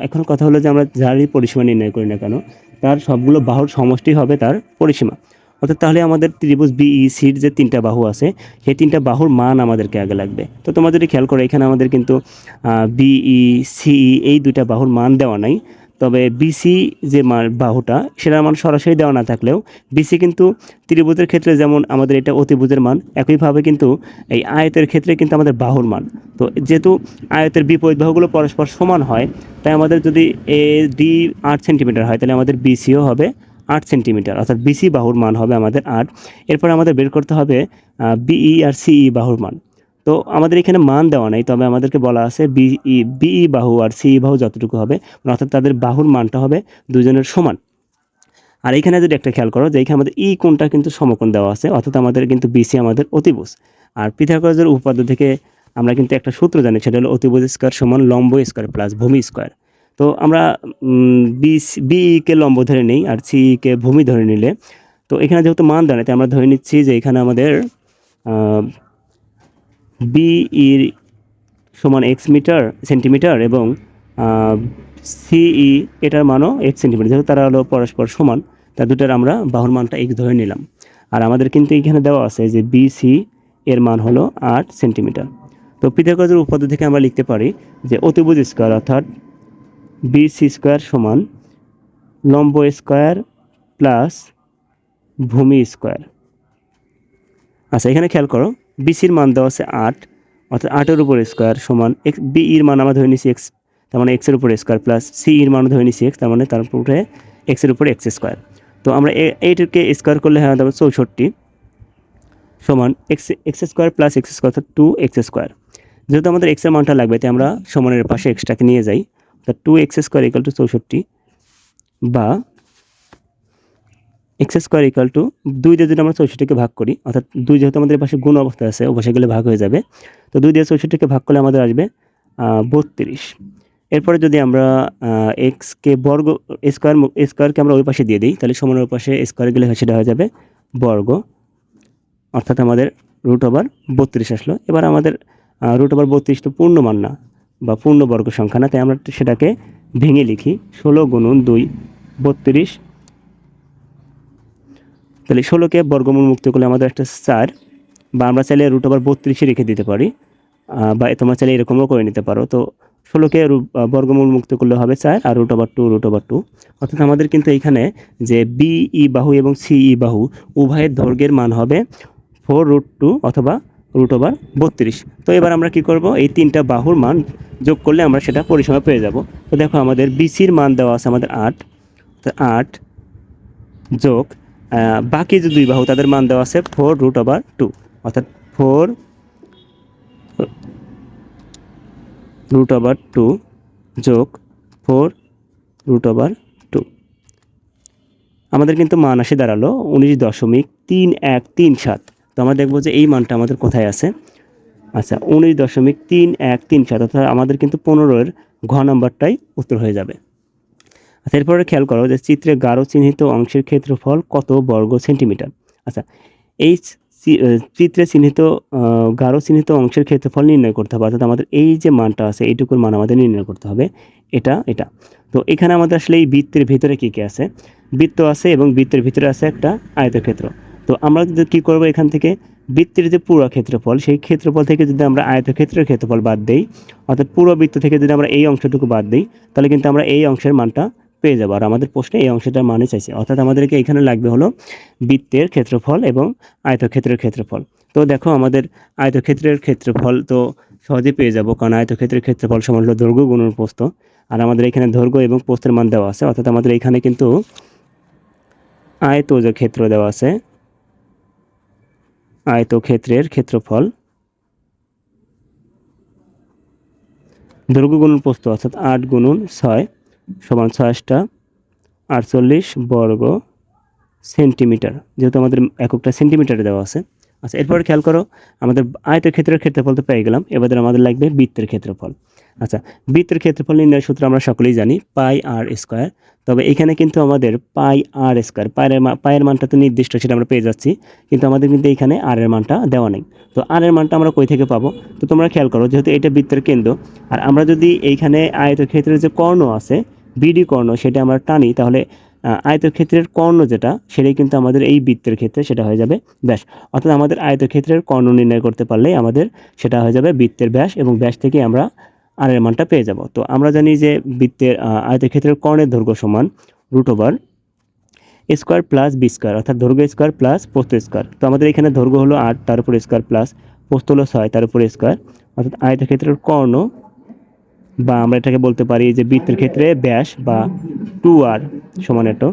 এখন কথা হলো যে আমরা যারই পরিসীমা নির্ণয় করি না কেন, তার সবগুলো বাহুর সমষ্টি হবে তার পরিসীমা। অর্থাৎ তাহলে আমাদের ত্রিভুজ বিইসির যে 3টা বাহু আছে, সেই 3টা বাহুর মান আমাদেরকে আগে লাগবে। তো তোমরা যদি খেয়াল করো এখানে আমাদের কিন্তু বিই সিই এই 2টা বাহুর মান দেওয়া নাই, তবে বিসি যে বাহুটা সেটার মান সরাসরি দেওয়া না থাকলেও বিসি কিন্তু ত্রিভুজের ক্ষেত্রে যেমন আমাদের এটা অতিভুজের মান, একইভাবে কিন্তু এই আয়তের ক্ষেত্রে কিন্তু আমাদের বাহুর মান। তো যেহেতু আয়তের বিপরীত বাহুগুলো পরস্পর সমান হয়, তাই আমাদের যদি এ ডি 8 সেন্টিমিটার হয়, তাহলে আমাদের বিসিও হবে 8 সেন্টিমিটার, অর্থাৎ বিসি বাহুর মান হবে আমাদের 8। এরপর আমাদের বের করতে হবে বিই আর সিই বাহুর মান। তো আমাদের এখানে মান দেওয়া নাই, তবে আমাদেরকে বলা আছে বিই বাহু আর সিই বাহু যতটুকু হবে, অর্থাৎ তাদের বাহুর মানটা হবে দুজনের সমান। আর এখানে যদি একটা খেয়াল করো যে এখানে আমাদের ই কোণটা কিন্তু সমকোণ দেওয়া আছে, অর্থাৎ আমাদের কিন্তু বিসি আমাদের অতিভুজ। আর পিথাগোরাসের উপপাদ্য থেকে আমরা কিন্তু একটা সূত্র জানি, সেটা হলো অতিভুজ স্কয়ার সমান লম্ব স্কয়ার প্লাস ভূমি স্কয়ার। তো আমরা বিইকে লম্ব ধরে নিই আর সিইকে ভূমি ধরে নিলে, তো এখানে যেহেতু মান দেওয়া নেই, তাই আমরা ধরে নিচ্ছি যে এখানে আমাদের বিই সমান এক্স সেন্টিমিটার এবং সিই এটার মানও 8 সেন্টিমিটার, যেহেতু তারা হলো পরস্পর সমান, তা দুটার আমরা বাহুর মানটা এক্স ধরে নিলাম। আর আমাদের কিন্তু এখানে দেওয়া আছে যে বিসি এর মান হলো 8 সেন্টিমিটার। তো পিথাগোরাসের উপপাদ্য থেকে আমরা লিখতে পারি যে অতিভুজ স্কয়ার অর্থাৎ বিসি স্কয়ার সমান লম্ব স্কয়ার প্লাস ভূমি স্কয়ার। আচ্ছা, এখানে খেয়াল করো, বিসির মান দেওয়া আছে 8, অর্থাৎ 8-এর উপর স্কয়ার সমান এক্স, বি এর মান আমরা ধরে নিছি এক্স, তার মানে এক্সের উপর স্কয়ার, প্লাস সি এর মান ধরে নিছি এক্স, তার মানে তার উপরে এক্সের উপর এক্স স্কয়ার। তো আমরা এইটাকে স্কয়ার করলে হয় তবে 64 সমান x square plus x square অর্থাৎ 2x স্কয়ার। যেহেতু আমাদের এক্সের মানটা লাগবে তাই আমরা সমানের পাশে এক্সটাকে নিয়ে যাই, অর্থাৎ 2x স্কয়ার ইকুয়াল টু 64 বা এক্স স্কোয়ার ইকুয়াল টু 2 দিয়ে যদি আমরা 64কে ভাগ করি, অর্থাৎ 2 যেহেতু আমাদের পাশে গুণ অবস্থায় আছে ওপাশে গেলে ভাগ হয়ে যাবে, তো 2 দিয়ে 64কে ভাগ করলে আমাদের আসবে 32। এরপরে যদি আমরা এক্সকে বর্গ স্কোয়ারকে আমরা ওই পাশে দিয়ে দিই, তাহলে সমানের ওই পাশে স্কোয়ার গেলে সেটা হয়ে যাবে বর্গ, অর্থাৎ আমাদের √32 আসলো। এবার আমাদের √32 তো পূর্ণ মান না বা পূর্ণ বর্গ সংখ্যা না, তাই আমরা সেটাকে ভেঙে লিখি 16 গুণন 2 32। তাহলে 16কে বর্গমূল মুক্ত করলে আমাদের একটা 4, বা আমরা চাইলে √32 রেখে দিতে পারি, বা তোমরা চাইলে এরকমও করে নিতে পারো। তো 16কে বর্গমূল মুক্ত করলে হবে 4 আর √2, অর্থাৎ আমাদের কিন্তু এইখানে যে বিই বাহু এবং সিই বাহু উভয়ের দৈর্ঘ্যের মান হবে 4√2 অথবা √32। তো এবার আমরা কি করব, এই তিনটা বাহুর মান যোগ করলে আমরা সেটা পরিসীমা পেয়ে যাব। তো দেখো আমাদের বিসির মান দেওয়া আছে আমাদের 8, 8 যোগ বাকি যে দুই বাহু তাদের মান দেওয়া আছে 4√2, অর্থাৎ 4√2 যোগ 4√2। আমাদের কিন্তু মান আসে দাঁড়ালো 19.3137। তো আমরা দেখবো যে এই মানটা আমাদের কোথায় আছে। আচ্ছা, 19.3137, অর্থাৎ আমাদের কিন্তু 15-এর ঘ নাম্বারটাই উত্তর হয়ে যাবে। আচ্ছা, এরপরে খেয়াল করো যে চিত্রে গাঢ় চিহ্নিত অংশের ক্ষেত্রফল কত বর্গ সেন্টিমিটার। আচ্ছা, এই চিত্রে চিহ্নিত গাঢ় চিহ্নিত অংশের ক্ষেত্রফল নির্ণয় করতে হবে, অর্থাৎ আমাদের এই যে মানটা আছে এইটুকুর মান আমাদের নির্ণয় করতে হবে, এটা। তো এখানে আমাদের আসলে এই বৃত্তের ভিতরে কী কী আছে, বৃত্ত আছে এবং বৃত্তের ভিতরে আছে একটা আয়তক্ষেত্র। তো আমরা যদি কী করবো, এখান থেকে বৃত্তের যে পুরো ক্ষেত্রফল সেই ক্ষেত্রফল থেকে যদি আমরা আয়তক্ষেত্রের ক্ষেত্রফল বাদ দিই, অর্থাৎ পুরো বৃত্ত থেকে যদি আমরা এই অংশটুকু বাদ দিই, তাহলে কিন্তু আমরা এই অংশের মানটা পেয়ে যাবো। আর আমাদের প্রশ্নে এই অংশটার মানে চাইছে, অর্থাৎ আমাদেরকে এখানে লাগবে হলো বৃত্তের ক্ষেত্রফল এবং আয়তক্ষেত্রের ক্ষেত্রফল। তো দেখো আমাদের আয়তক্ষেত্রের ক্ষেত্রফল তো সহজে পেয়ে যাব, কারণ আয়তক্ষেত্রের ক্ষেত্রফল সমান হলো দৈর্ঘ্য গুণন প্রস্থ। আর আমাদের এখানে দৈর্ঘ্য এবং প্রস্থের মান দেওয়া আছে, অর্থাৎ আমাদের এখানে কিন্তু আয়তক্ষেত্র দেওয়া আছে, আয়তক্ষেত্রের ক্ষেত্রফল দৈর্ঘ্য গুণন প্রস্থ, অর্থাৎ 8 গুণন 6 সমান 6×8 = 48 বর্গ সেন্টিমিটার, যেহেতু আমাদের এককটা সেন্টিমিটারে দেওয়া আছে। আচ্ছা, এরপর খেয়াল করো আমাদের আয়তক্ষেত্রের ক্ষেত্রফল তো পেয়ে গেলাম, এবার আমাদের লাগবে বৃত্তের ক্ষেত্রফল। আচ্ছা, বৃত্তের ক্ষেত্রফল নির্ণয়ের সূত্র আমরা সকলেই জানি, πr²। তবে এখানে কিন্তু আমাদের πr², পায়ের মানটা তো নির্দিষ্ট, সেটা আমরা পেয়ে যাচ্ছি, কিন্তু আমাদের কিন্তু এখানে আর এর মানটা দেওয়া নেই। তো আর এর মানটা আমরা কই থেকে পাবো? তো তোমরা খেয়াল করো, যেহেতু এটা বৃত্তের কেন্দ্র, আর আমরা যদি এইখানে আয়তক্ষেত্রের যে কর্ণ আছে বিডি কর্ণ সেটা আমরা টানি, তাহলে আয়তক্ষেত্রের কর্ণ যেটা সেটাই কিন্তু আমাদের এই বৃত্তের ক্ষেত্রে সেটা হয়ে যাবে ব্যাস। অর্থাৎ আমাদের আয়তক্ষেত্রের কর্ণ নির্ণয় করতে পারলেই আমাদের সেটা হয়ে যাবে বৃত্তের ব্যাস, এবং ব্যাস থেকে আমরা আর এর মানটা পেয়ে যাব। তো আমরা জানি যে বৃত্তের আয়তক্ষেত্রের কর্ণের দৈর্ঘ্য সমান √a² প্লাস b², অর্থাৎ দৈর্ঘ্য স্কোয়ার প্লাস প্রস্থ স্কোয়ার। তো আমাদের এখানে দৈর্ঘ্য হলো 8 তার উপর স্কোয়ার প্লাস প্রস্থ হলো 6 তার উপর স্কোয়ার, অর্থাৎ আয়তক্ষেত্রের কর্ণ, বা আমরা এটাকে বলতে পারি যে বৃত্তের ক্ষেত্রে ব্যাস বা 2r সমান এটো,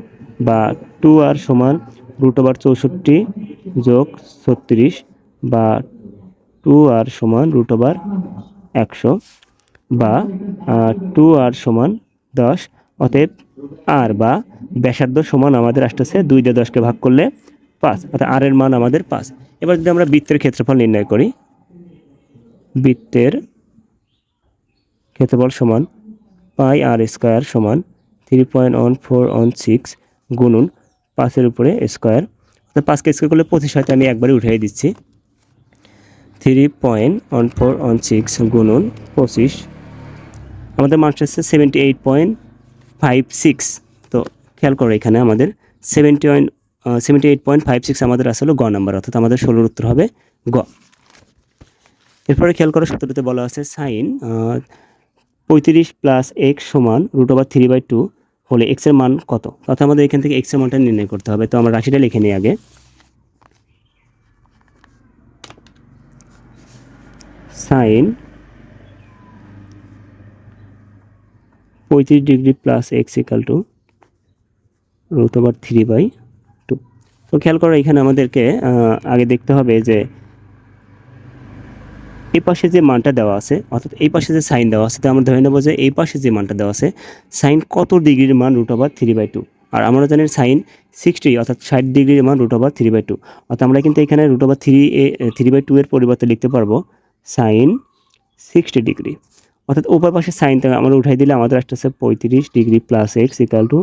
বা 2r সমান √64 যোগ 36, বা 2r সমান √100, বা 2r সমান 10। অতএব আর বা ব্যাসার্ধ সমান আমাদের আসতেছে 2 দিয়ে 10কে ভাগ করলে 5, অর্থাৎ আর এর মান আমাদের 5। এবার যদি আমরা বৃত্তের ক্ষেত্রফল নির্ণয় করি, বৃত্তের ক্ষেত্রফল সমান πr² সমান 3.1416 গুণন 5-এর উপরে স্কোয়ার, অর্থাৎ 5কে স্কোয়ার করলে 25 হয়, আমি একবারে উঠিয়ে দিচ্ছি। 3.1416 গুণন 25, আমাদের মান আসছে 78.56। তো খেয়াল করো এখানে আমাদের 78.56 আমাদের আসলে গ নাম্বার, অর্থাৎ আমাদের 16 উত্তর হবে গ। এরপরে খেয়াল করো 17তে বলা আছে সাইন 35 প্লাস এক্স সমান √3/2 হলে এক্স এর মান কত, অর্থাৎ আমাদের এখান থেকে এক্স এর মানটা নির্ণয় করতে হবে। তো আমরা রাশিটা লিখে নিই আগে। Sine 35 degree plus X equal to √3/2। তো খেয়াল করো এখানে আমাদেরকে আগে দেখতে হবে যে এই পাশে যে মানটা দেওয়া আছে, অর্থাৎ এই পাশে যে সাইন দেওয়া আছে, তো আমরা ধরে নেব যে এই পাশে যে মানটা দেওয়া আছে সাইন কত ডিগ্রির মান √3/2। আর আমরা জানি সাইন 60 অর্থাৎ 60 ডিগ্রির মান √3/2, অর্থাৎ আমরা কিন্তু এখানে √3/2 এর পরিবর্তে লিখতে পারবো সাইন 60 ডিগ্রি। অর্থাৎ উপর পাশে সাইনটা আমরা উঠাই দিলে আমাদের আসতেছে 35 degree plus X equal two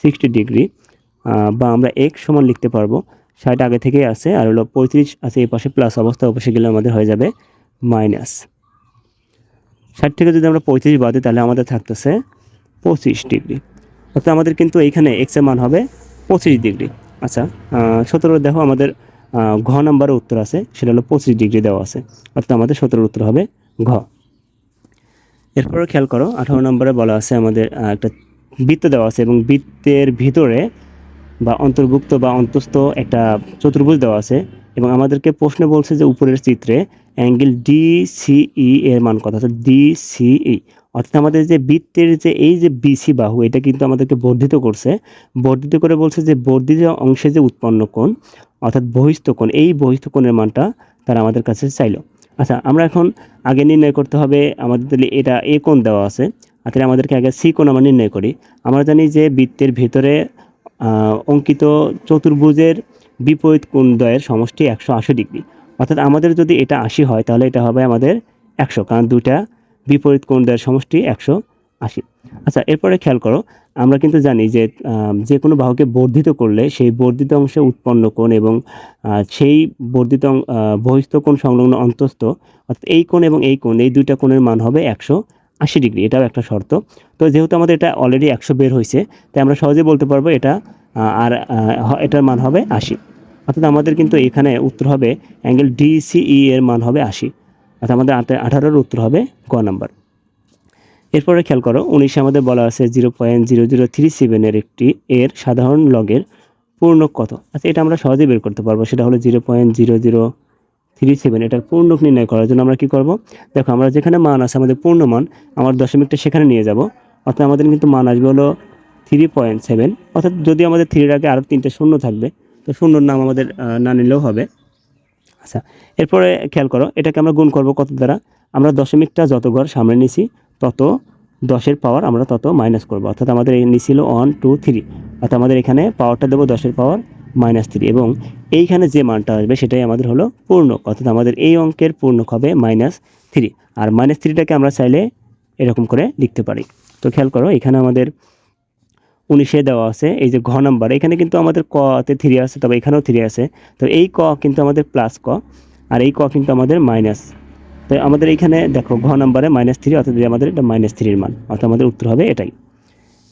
60 degree, বা আমরা এক্স সমান লিখতে পারবো 60 আগে থেকেই আছে, আর হলো 35 আছে এই পাশে প্লাস অবস্থা, অবশ্যই গেলে আমাদের হয়ে যাবে মাইনাস। 60 থেকে যদি আমরা 35 বাদ দিই তাহলে আমাদের থাকতেছে 25 ডিগ্রি, অর্থাৎ আমাদের কিন্তু এইখানে এক্স এর মান হবে 25 ডিগ্রি। আচ্ছা 17 দেখো আমাদের ঘ নাম্বারের উত্তর আছে, সেটা হলো 25 ডিগ্রি দেওয়া আছে, অর্থাৎ আমাদের 17 উত্তর হবে ঘ। এরপরে খেয়াল করো 18 নম্বরে বলা আছে আমাদের একটা বৃত্ত দেওয়া আছে এবং বৃত্তের ভিতরে বা অন্তর্ভুক্ত বা অন্তস্থ একটা চতুর্ভুজ দেওয়া আছে, এবং আমাদেরকে প্রশ্ন বলছে যে উপরের চিত্রে অ্যাঙ্গেল ডিসিই এর মান কত, অর্থাৎ ডিসিই অর্থাৎ আমাদের যে বৃত্তের যে এই যে বিসি বাহু, এটা কিন্তু আমাদেরকে বর্ধিত করছে, বর্ধিত করে বলছে যে বর্ধিত অংশে যে উৎপন্ন কোণ অর্থাৎ বহিস্থ কোণ, এই বহিস্থ কোণের মানটা তারা আমাদের কাছে চাইলো। আচ্ছা আমরা এখন আগে নির্ণয় করতে হবে আমাদের, তাহলে এটা এ কোণ দেওয়া আছে, তাহলে আমাদেরকে আগে সি কোণ আমরা নির্ণয় করি। আমরা জানি যে বৃত্তের ভেতরে অঙ্কিত চতুর্ভুজের বিপরীত কোণদ্বয়ের সমষ্টি 180 ডিগ্রি, অর্থাৎ আমাদের যদি এটা 80 হয় তাহলে এটা হবে আমাদের 100, কারণ দুইটা বিপরীত কোণদ্বয়ের সমষ্টি 180। আচ্ছা এরপরে খেয়াল করো আমরা কিন্তু জানি যে যে কোনো বাহুকে বর্ধিত করলে সেই বর্ধিত অংশে উৎপন্ন কোণ এবং সেই বর্ধিত বহিস্থ কোণ সংলগ্ন অন্তস্থ, অর্থাৎ এই কোণ এবং এই কোণ, এই দুইটা কোণের মান হবে 180 ডিগ্রি, এটাও একটা শর্ত। তো যেহেতু আমাদের এটা অলরেডি 100 বের হয়েছে, তাই আমরা সহজেই বলতে পারবো এটা এটার মান হবে 80, অর্থাৎ আমাদের কিন্তু এখানে উত্তর হবে অ্যাঙ্গেল ডিসিই এর মান হবে 80, অর্থাৎ আমাদের 18-এর উত্তর হবে ক নাম্বার। এরপরে খেয়াল করো 19 আমাদের বলা আছে 0.0037 এর সাধারণ লগের পূর্ণক কত। আচ্ছা এটা আমরা সহজেই বের করতে পারবো, সেটা হলো 0.0037, এটার পূর্ণক নির্ণয় করার জন্য আমরা কি করব, দেখো আমরা যেখানে মান আছে আমাদের পূর্ণ মান, আমার দশমিকটা সেখানে নিয়ে যাব, অর্থাৎ আমাদের কিন্তু মান আসবে হলো 3.7, অর্থাৎ যদি আমাদের 3-এর আগে আরও 3টে শূন্য থাকবে, তো শূন্যর নাম আমাদের না নিলেও হবে। আচ্ছা এরপরে খেয়াল করো এটাকে আমরা গুণ করব কত দ্বারা, আমরা দশমিকটা যত ঘর সামনে নিছি তত 10-এর পাওয়ার আমরা তত মাইনাস করব, অর্থাৎ আমাদের এই নিছিল 1 2 3, অর্থাৎ আমাদের এখানে পাওয়ারটা দেবো 10-এর পাওয়ার -3, এবং এইখানে যে মানটা আসবে সেটাই আমাদের হলো পূর্ণক, অর্থাৎ আমাদের এই অঙ্কের পূর্ণক হবে -3, আর -3টাকে আমরা চাইলে এরকম করে লিখতে পারি। তো খেয়াল করো এখানে আমাদের 19-এ দেওয়া আছে এই যে ঘ নাম্বার, এখানে কিন্তু আমাদের ক তে 3 আছে, তবে এখানেও 3 আছে, তো এই ক কিন্তু আমাদের প্লাস ক, আর এই ক কিন্তু আমাদের মাইনাস, তো আমাদের এইখানে দেখো ঘ নাম্বারে -3, অর্থাৎ আমাদের এটা -3-এর মান, অর্থাৎ আমাদের উত্তর হবে এটাই।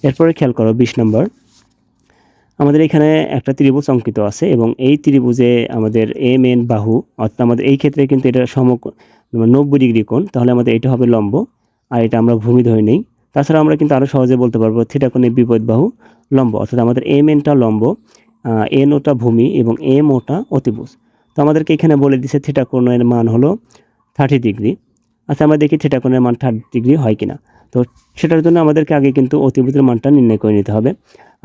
এরপরে খেয়াল করো 20 নম্বর, আমাদের এখানে একটা ত্রিভুজ অঙ্কিত আছে এবং এই ত্রিভুজে আমাদের এম এন বাহু, অর্থাৎ আমাদের এই ক্ষেত্রে কিন্তু এটা 90 ডিগ্রি কোণ, তাহলে আমাদের এটা হবে লম্ব, আর এটা আমরা ভূমি ধরে নেই। তাছাড়া আমরা কিন্তু আরও সহজে বলতে পারবো থিটা কোণের বিপরীত বাহু লম্ব, অর্থাৎ আমাদের এম এনটা লম্ব, এন ওটা ভূমি এবং এম ওটা অতিভুজ। তো আমাদেরকে এখানে বলে দিচ্ছে থিটা কোণের মান হলো 30 ডিগ্রি। আচ্ছা আমরা দেখি থিটা কোণের মান 30 ডিগ্রি হয় কিনা। তো সেটার জন্য আমাদেরকে আগে কিন্তু অতিভুজের মানটা নির্ণয় করে নিতে হবে।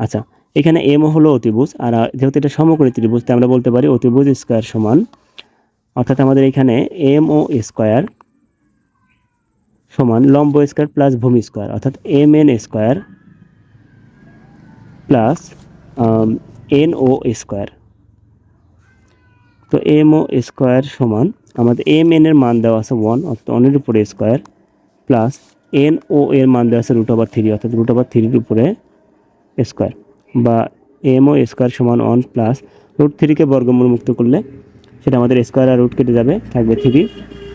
আচ্ছা এখানে এম হলো অতিভুজ, আর যেহেতু এটা সমকোণী ত্রিভুজ তাই আমরা বলতে পারি অতিভুজ স্কয়ার সমান, অর্থাৎ আমাদের এখানে এম ও স্কয়ার সমান লম্ব স্কয়ার প্লাস ভূমি স্কয়ার, অর্থাৎ M N square plus N O square. তো এম ও স্কয়ার সমান আমাদের এম এন এর মান দেওয়া আছে 1, অর্থাৎ 1-এর উপরে স্কয়ার, প্লাস এন ও এর মান দেওয়া আছে √3, অর্থাৎ √3-এর উপরে স্কয়ার, বা এম ও স্কয়ার সমান 1 প্লাস √3-কে বর্গমূল মুক্ত করলে সেটা আমাদের স্কয়ার আর রুট কেটে যাবে, থাকবে 3,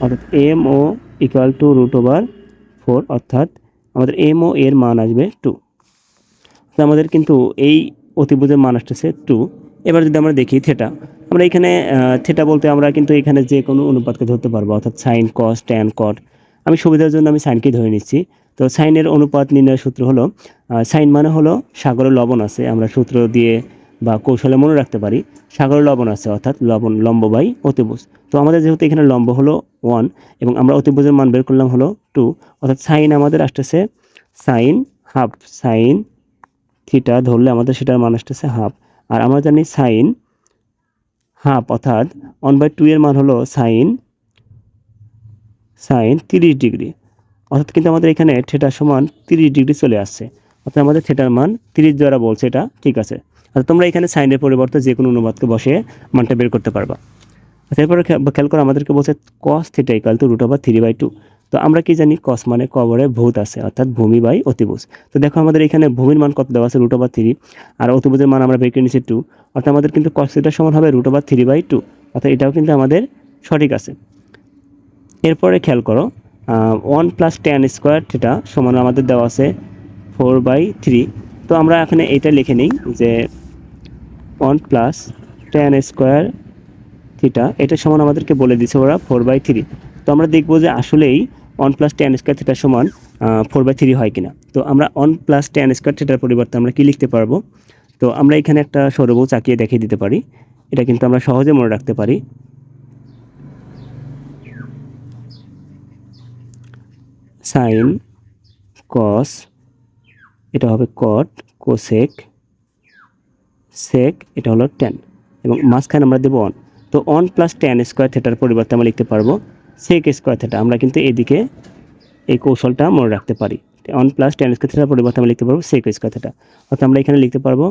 অর্থাৎ এম ও ইকুয়াল টু √4, অর্থাৎ আমাদের এম ও এর মান আসবে 2। তো আমাদের কিন্তু এই অতিভুজের মান আসতেছে 2, এবার যদি আমরা দেখি থেটা, আমরা এখানে থেটা বলতে আমরা কিন্তু এখানে যে কোনো অনুপাতকে ধরতে পারবো, অর্থাৎ সাইন, কস, ট্যান, কট। আমি সুবিধার জন্য আমি সাইনকে ধরে নিচ্ছি। তো সাইনের অনুপাত নির্ণয়ের সূত্র হলো, সাইন মানে হলো সাগরে লবণ আছে, আমরা সূত্র দিয়ে বা কৌশলে মনে রাখতে পারি। সাগরে লবণ আছে অর্থাৎ লবণ লম্ব বাই অতিভুজ। তো আমাদের যেহেতু এখানে লম্ব হলো 1 এবং আমরা অতিভুজের মান বের করলাম হলো 2, অর্থাৎ সাইন আমাদের আসতেছে সাইন হাফ, সাইন থিটা ধরলে আমাদের সেটার মান আসতেছে হাফ। আর আমরা জানি সাইন হাফ অর্থাৎ 1/2 এর মান হলো সাইন 30 ডিগ্রি, অর্থাৎ কিন্তু আমাদের এখানে থিটা সমান 30 ডিগ্রি চলে আসছে, অর্থাৎ আমাদের থিটার মান 30 দ্বারা বলছে, এটা ঠিক আছে। আচ্ছা, তোমরা এখানে সাইনের পরিবর্তে যে কোনো অনুপাতকে বসে মানটা বের করতে পারবা। আচ্ছা, এরপরে খেয়াল করো, আমাদেরকে বলছে cos থিটা ইকুয়াল টু √3/2। তো আমরা কি জানি cos মানে কবরে ভূত আছে, অর্থাৎ ভূমি বাই অতিভুজ। তো দেখো আমাদের এখানে ভূমির মান কত দেওয়া আছে √3, আর অতিভুজের মান আমরা বের করে নিচ্ছি 2, অর্থাৎ আমাদের কিন্তু cos থিটা সমান হবে √3/2, অর্থাৎ এটাও কিন্তু আমাদের সঠিক আছে। এরপরে খেয়াল করো 1 + tan স্কোয়ার থিটা সমান আমাদের দেওয়া আছে 4/3। তো আমরা এখানে এটা লিখে নিই যে 1 + tan স্কোয়ার থিটা এটা সমান আমাদেরকে বলে দিছে ওরা 4/3। তো আমরা দেখবো যে আসলেই 1 + tan স্কোয়ার থিটা সমান 4/3 হয় কিনা। তো আমরা 1 + tan স্কোয়ার থিটার পরিবর্তে আমরা কি লিখতে পারবো? তো আমরা এখানে একটা সরলরেখা চাকিয়ে দেখিয়ে দিতে পারি, এটা কিন্তু আমরা সহজে মনে রাখতে পারি। সাইন কস, এটা হবে কট, কোসেক, সেক, এটা হলো ট্যান, এবং মাঝখানে আমরা দেবো 1। তো 1 + tan স্কোয়ার থিটার পরিবর্তে আমরা লিখতে পারবো সেক স্কোয়ার থিটা। আমরা কিন্তু এদিকে এই কৌশলটা মনে রাখতে পারি। 1 + tan স্কোয়ার থিটার পরিবর্তে আমরা লিখতে পারবো সেক স্কোয়ার থিটা, অর্থাৎ আমরা এখানে লিখতে পারবো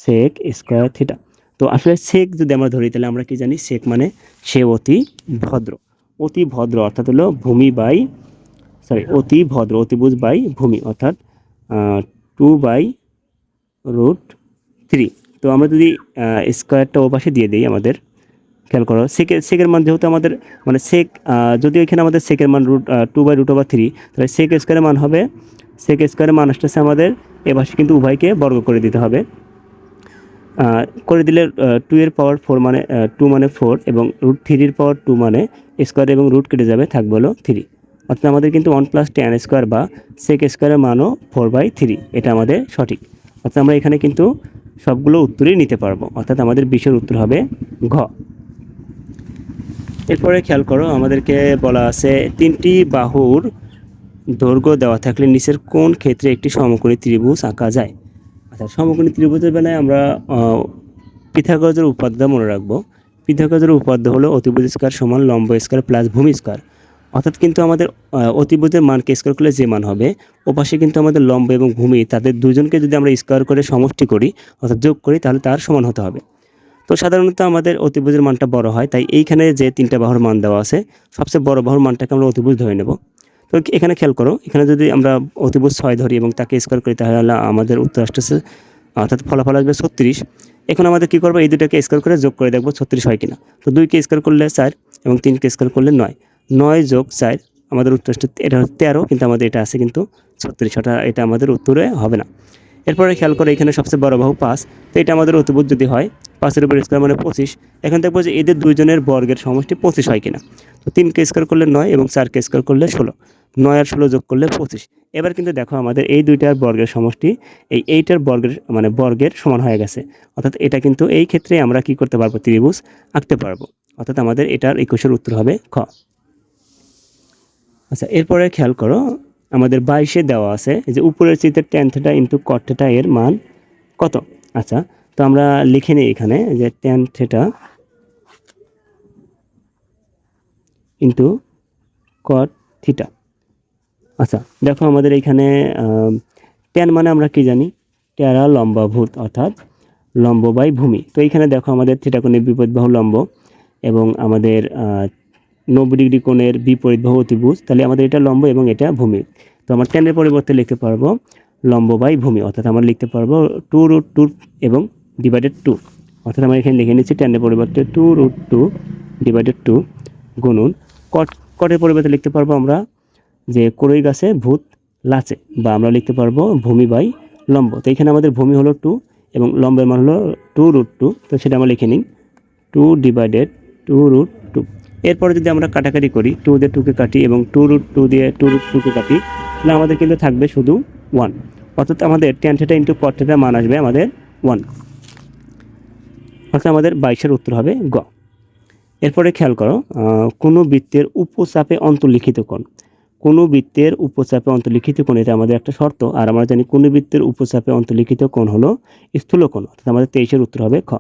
সেক স্কোয়ার থিটা। তো আসলে সেক যদি আমরা ধরি তাহলে আমরা কি জানি, সেক মানে সে অতি ভদ্র, অতি ভদ্র অর্থাৎ হলো ভূমি বাই অতি ভদ্র, অতিভুজ বাই ভূমি, অর্থাৎ 2/√3। তো আমরা যদি স্কোয়ারটা ও পাশে দিয়ে দিই, আমাদের খেয়াল করো সেকের মান যেহেতু আমাদের মানে সেক, যদিও এখানে আমাদের সেকের মান 2/√3, তাহলে সেক স্কোয়ারের মান হবে, সেক স্কোয়ারের মান আসতেছে আমাদের এ পাশে কিন্তু উভয়কে বর্গ করে দিতে হবে। করে দিলে 2 এর পাওয়ার 4 মানে 2 মানে 4, এবং √3 পাওয়ার 2 মানে স্কোয়ার এবং রুট কেটে যাবে, থাকবে হলো 3। অর্থাৎ আমাদের কিন্তু 1 + tan স্কোয়ার বা সেক স্কোয়ারের মানও 4/3, এটা আমাদের সঠিক। অর্থাৎ আমরা এখানে কিন্তু সবগুলো উত্তরই নিতে পারবো, অর্থাৎ আমাদের 20-এর উত্তর হবে ঘ। এরপরে খেয়াল করো, আমাদেরকে বলা আছে 3টি বাহুর দৈর্ঘ্য দেওয়া থাকলে নিচের কোন ক্ষেত্রে একটি সমকোণী ত্রিভুজ আঁকা যায়। আচ্ছা, সমকোণী ত্রিভুজের বেলায় আমরা পিথাগোরাসের উপপাদ্য মনে রাখবো। পিথাগোরাসের উপপাদ্য হলো অতিভুজ স্কয়ার সমান লম্ব স্কয়ার প্লাস ভূমি স্কয়ার। অর্থাৎ কিন্তু আমাদের অতিভুজের মানকে স্কয়ার করলে যে মান হবে, ওপাশে কিন্তু আমাদের লম্ব এবং ভূমি তাদের দুজনকে যদি আমরা স্কয়ার করে সমষ্টি করি অর্থাৎ যোগ করি, তাহলে তার সমান হতে হবে। তো সাধারণত আমাদের অতিভুজের মানটা বড় হয়, তাই এইখানে যে 3টা বাহুর মান দেওয়া আছে সবচেয়ে বড় বাহুর মানটাকে আমরা অতিভুজ ধরে নেব। তো এখানে খেয়াল করো, এখানে যদি আমরা অতিভুজ 6 ধরি এবং তাকে স্কয়ার করি, তাহলে আমাদের উত্তর আসতেছে, অর্থাৎ ফলাফল আসবে 36। এখন আমাদের কী করবো, এই দুটাকে স্কয়ার করে যোগ করে দেখবো 36 হয় কিনা। তো 2কে স্কয়ার করলে 4 এবং 3কে স্কয়ার করলে 9, 9 + 4 আমাদের উত্তর আসছে, এটা হচ্ছে 13, কিন্তু আমাদের এটা আছে কিন্তু 36, এটা আমাদের উত্তরে হবে না। এরপরে খেয়াল করে এখানে সবচেয়ে বড় বাহু 5, তো এটা আমাদের অতিভুজ যদি হয় 5-এর উপর স্কয়ার মানে 25। এখন দেখবো যে এদের দুইজনের বর্গের সমষ্টি 25 হয় কিনা। তো 3কে স্কয়ার করলে 9 এবং 4কে স্কয়ার করলে 16, 9 আর 16 যোগ করলে 25। এবার কিন্তু দেখো আমাদের এই দুইটার বর্গের সমষ্টি এইটার বর্গের মানে বর্গের সমান হয়ে গেছে, অর্থাৎ এটা কিন্তু এই ক্ষেত্রে আমরা কি করতে পারবো, ত্রিভুজ আঁকতে পারবো, অর্থাৎ আমাদের এটার 21-এর উত্তর হবে খ। আচ্ছা, এরপরে খেয়াল করো, আমাদের 22-এ দেওয়া আছে যে উপরের চিত্রে tan θ × cot θ এর মান কত। আচ্ছা, তো আমরা লিখে নিই এখানে যে tan θ × cot θ। আচ্ছা, দেখো আমাদের এখানে tan মানে আমরা কি জানি, টেরা লম্বাভূত, অর্থাৎ লম্ব বাই ভূমি। তো এইখানে দেখো আমাদের থিটা কোণের বিপরীত বাহু লম্ব এবং আমাদের 90 ডিগ্রি কোণের বিপরীত বাহু অতিভুজ, তাহলে আমাদের এটা লম্ব এবং এটা ভূমি। তো আমরা ট্যানের পরিবর্তে লিখতে পারবো লম্ব বাই ভূমি, অর্থাৎ আমরা লিখতে পারবো 2√2 এবং /2, অর্থাৎ আমরা এখানে লিখে নিচ্ছি ট্যানের পরিবর্তে 2√2 /2 গুণন কটের পরিবর্তে লিখতে পারবো আমরা যে কড়ই গাছে ভূত লাচে, বা আমরা লিখতে পারবো ভূমি বাই লম্ব। তো এখানে আমাদের ভূমি হলো 2 এবং লম্বের মান হলো 2√2, তো সেটা আমরা লিখে নিই 2/2√2। এরপরে যদি আমরা কাটাকাটি করি, 2 দিয়ে 2কে কাটি এবং 2√2 দিয়ে 2√2কে কাটি, তাহলে আমাদের কিন্তু থাকবে শুধু 1, অর্থাৎ আমাদের tan θ ইন্টু cot θ মান আসবে আমাদের 1, অর্থাৎ আমাদের 22-এর উত্তর হবে গ। এরপরে খেয়াল করো, কোনো বৃত্তের উপচাপে অন্তর্লিখিত কোণ, কোনো বৃত্তের উপচাপে অন্তর্লিখিত কোণ, এটা আমাদের একটা শর্ত। আর আমরা জানি কোনো বৃত্তের উপচাপে অন্তর্লিখিত কোণ হলো স্থূলকোণ, অর্থাৎ আমাদের 23-এর উত্তর হবে খ।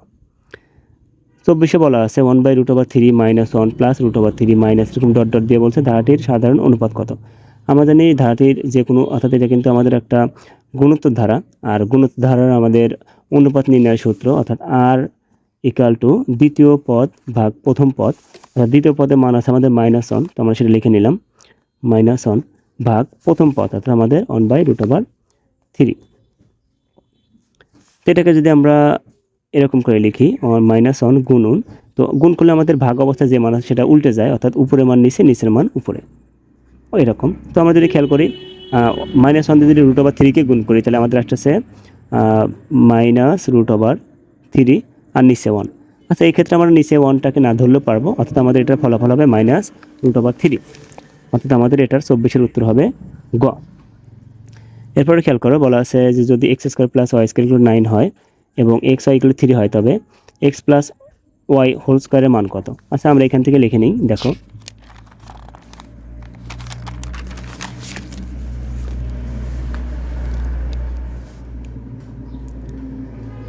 24-এ বলা আছে 1/√3 - 1 প্লাস √3 মাইনাস, এরকম ডট ডট দিয়ে বলছে ধারাটির সাধারণ অনুপাত কত। আমরা জানি ধারাটির যে কোনো, অর্থাৎ এটা কিন্তু আমাদের একটা গুণোত্তর ধারা, আর গুণোত্তর ধারার আমাদের অনুপাত নির্ণয়ের সূত্র, অর্থাৎ আর ইকুয়াল টু দ্বিতীয় পদ ভাগ প্রথম পদ, অর্থাৎ দ্বিতীয় পদের মান আছে আমাদের -1, তো আমরা সেটা লিখে নিলাম -1 ভাগ প্রথম পদ, অর্থাৎ আমাদের 1/√3। তো এটাকে যদি আমরা এরকম করে লিখি -1 গুণন, তো গুণ করলে আমাদের ভাগ অবস্থায় যে মান আছে সেটা উল্টে যায়, অর্থাৎ উপরের মান নিচে, নিচের মান উপরে, এরকম। তো আমরা যদি খেয়াল করি -1 দিয়ে যদি √3কে গুণ করি, তাহলে আমাদের আসতেছে -√3 আর নিচে 1। আচ্ছা, এই ক্ষেত্রে আমরা নিচে 1টাকে না ধরলেও পারবো, অর্থাৎ আমাদের এটার ফলাফল হবে -√3, অর্থাৎ আমাদের এটার 24-এর উত্তর হবে গ। এরপরে খেয়াল করো, বলা আছে যে যদি x² + y² 9 হয় এবং x y 3 হয়, তবে x + y হোল স্কয়ারের মান কত। আচ্ছা, আমরা এখান থেকে লিখে নিই, দেখো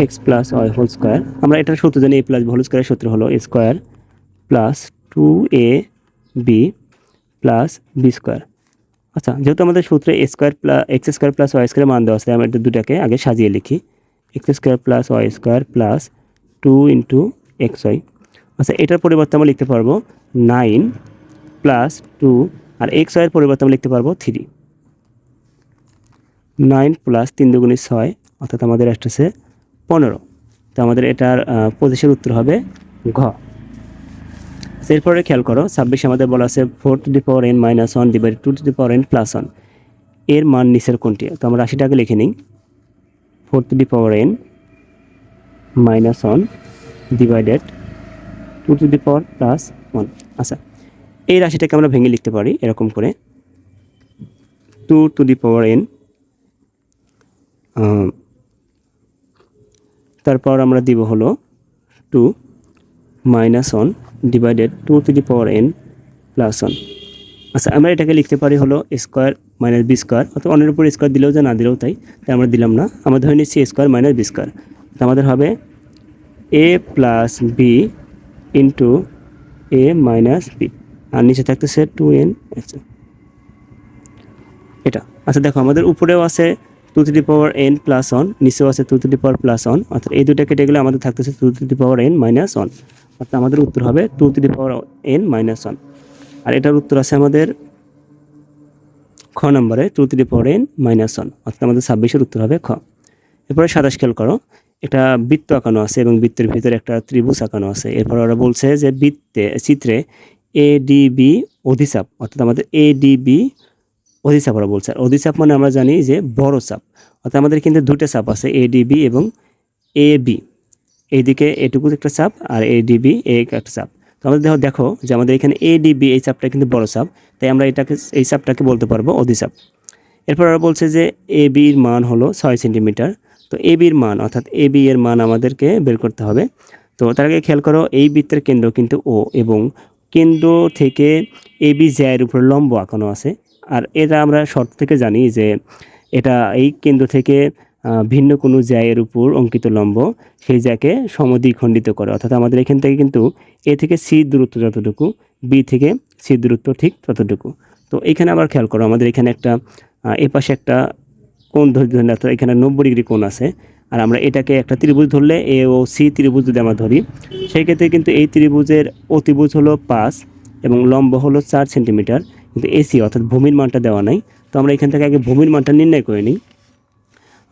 x + y হোল স্কয়ার, আমরা এটার সূত্র জানি, a + b হোল স্কয়ারের সূত্র হলো a² + 2ab + b²। আচ্ছা, যেহেতু আমাদের সূত্রে x² + y² মান দেওয়া আছে, আমরা এটা দুটাকে আগে সাজিয়ে লিখি, x² + y² + 2 × xy। আচ্ছা, এটার পরিবর্তে আমরা লিখতে পারবো 9 + 2, আর xy এর পরিবর্তে আমরা লিখতে পারবো 3। 9 + 3 × 6, অর্থাৎ আমাদের আসতেছে 15। তো আমাদের এটার 25-এর উত্তর হবে ঘ। এরপরে খেয়াল করো, 26 আমাদের বলা আছে 4n - 1 / 2n + 1 এর মান নিচের কোনটি। তো আমরা রাশিটাকে লিখে নিই 4n - 1 / 2n + 1। আচ্ছা, এই রাশিটাকে আমরা ভেঙে লিখতে পারি এরকম করে 2n, তারপর আমরা দিব হলো 2 - 1 / 2n + 1। আচ্ছা, আমরা এটাকে লিখতে পারি হলো স্কয়ার - b², অর্থাৎ অন্যের উপর স্কয়ার দিলেও যা, না দিলেও তাই, তাই আমরা দিলাম না, আমরা ধরে নিচ্ছি স্কয়ার - b²। তো আমাদের হবে a + b * a - b, আর নিচে থাকতেছে 2n। আচ্ছা, এটা। আচ্ছা, দেখো আমাদের উপরেও আছে 2n + 1, নিচেও আছে 2n + 1, অর্থাৎ এই দুটো কেটে গেলে আমাদের থাকতেছে 2n - 1, অর্থাৎ আমাদের উত্তর হবে 2n - 1। আর এটার উত্তর আছে আমাদের খ নম্বরে 2n - 1, অর্থাৎ আমাদের 26-এর উত্তর হবে খ। এরপরে 27 খেয়াল করো, একটা বৃত্ত আঁকানো আছে এবং বৃত্তের ভিতরে একটা ত্রিভুজ আঁকানো আছে। এরপর ওরা বলছে যে চিত্রে ADB অধিচাপ, অর্থাৎ আমাদের ADB অধিচাপ ওরা বলছে। আর অধিচাপ মানে আমরা জানি যে বড় চাপ, অর্থাৎ আমাদের কিন্তু দুটো চাপ আছে, ADB এবং AB। এইদিকে এটুকু একটা চাপ আর ADB একটা চাপ। তো আমাদের দেখো যে আমাদের এখানে ADB এই চাপটা কিন্তু বড় চাপ, তাই আমরা এই চাপটাকে বলতে পারবো অধিচাপ। এরপর ওরা বলছে যে AB এর মান হলো 6 সেন্টিমিটার। তো AB এর মান, অর্থাৎ AB এর মান আমাদেরকে বের করতে হবে। তো তার আগে খেয়াল করো, এই বৃত্তের কেন্দ্র কিন্তু O, এবং কেন্দ্র থেকে AB জ্যায়ের উপর লম্ব আঁকানো আছে। আর এটা আমরা শর্ত থেকে জানি যে এটা এই কেন্দ্র থেকে ভিন্ন কোনো জ্যায়ের উপর অঙ্কিত লম্ব সেই জ্যাকে সমদ্বিখণ্ডিত করে, অর্থাৎ আমাদের এখান থেকে কিন্তু A থেকে C দূরত্ব যতটুকু, B থেকে C দূরত্ব ঠিক ততটুকু। তো এখানে আবার খেয়াল করো, আমাদের এখানে একটা এ পাশে একটা কোণ ধরে, অর্থাৎ এখানে 90 ডিগ্রি কোণ আছে। আর আমরা এটাকে একটা ত্রিভুজ ধরলে A ও C ত্রিভুজ যদি আমরা ধরি, সেই ক্ষেত্রে কিন্তু এই ত্রিভুজের অতিভুজ হলো 5 এবং লম্ব হলো 4 সেন্টিমিটার, কিন্তু AC অর্থাৎ ভূমির মানটা দেওয়া নাই। তো আমরা এখান থেকে আগে ভূমির মানটা নির্ণয় করে নিই।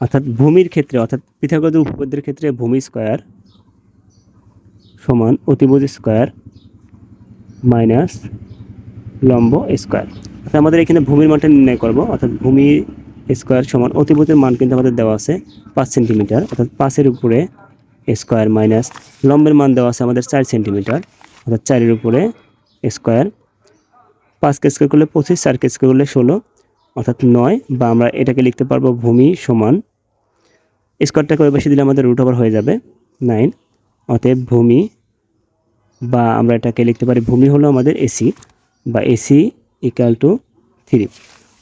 অর্থাৎ ভূমির ক্ষেত্রে, অর্থাৎ পিথাগোরাসের উপপাদ্যের ক্ষেত্রে ভূমি স্কয়ার সমান অতিভুজ স্কয়ার মাইনাস লম্ব স্কয়ার। অর্থাৎ আমাদের এখানে ভূমির মানটা নির্ণয় করব, অর্থাৎ ভূমি স্কোয়ার সমান অতিভুজের মান কিন্তু আমাদের দেওয়া আছে 5 সেন্টিমিটার, অর্থাৎ 5-এর উপরে স্কোয়ার মাইনাস লম্বের মান দেওয়া আছে আমাদের 4 সেন্টিমিটার, অর্থাৎ 4-এর উপরে স্কোয়ার। 5কে স্কোয়ার করলে 25, 4কে স্কোয়ার করলে 16, অর্থাৎ 9। বা আমরা এটাকে লিখতে পারবো ভূমি সমান স্কোয়ারটাকে ওই পাশে দিলে আমাদের রুট ওভার হয়ে যাবে 9। অতএব ভূমি, বা আমরা এটাকে লিখতে পারি ভূমি হলো আমাদের এসি, বা এসি ইকুয়াল টু 3।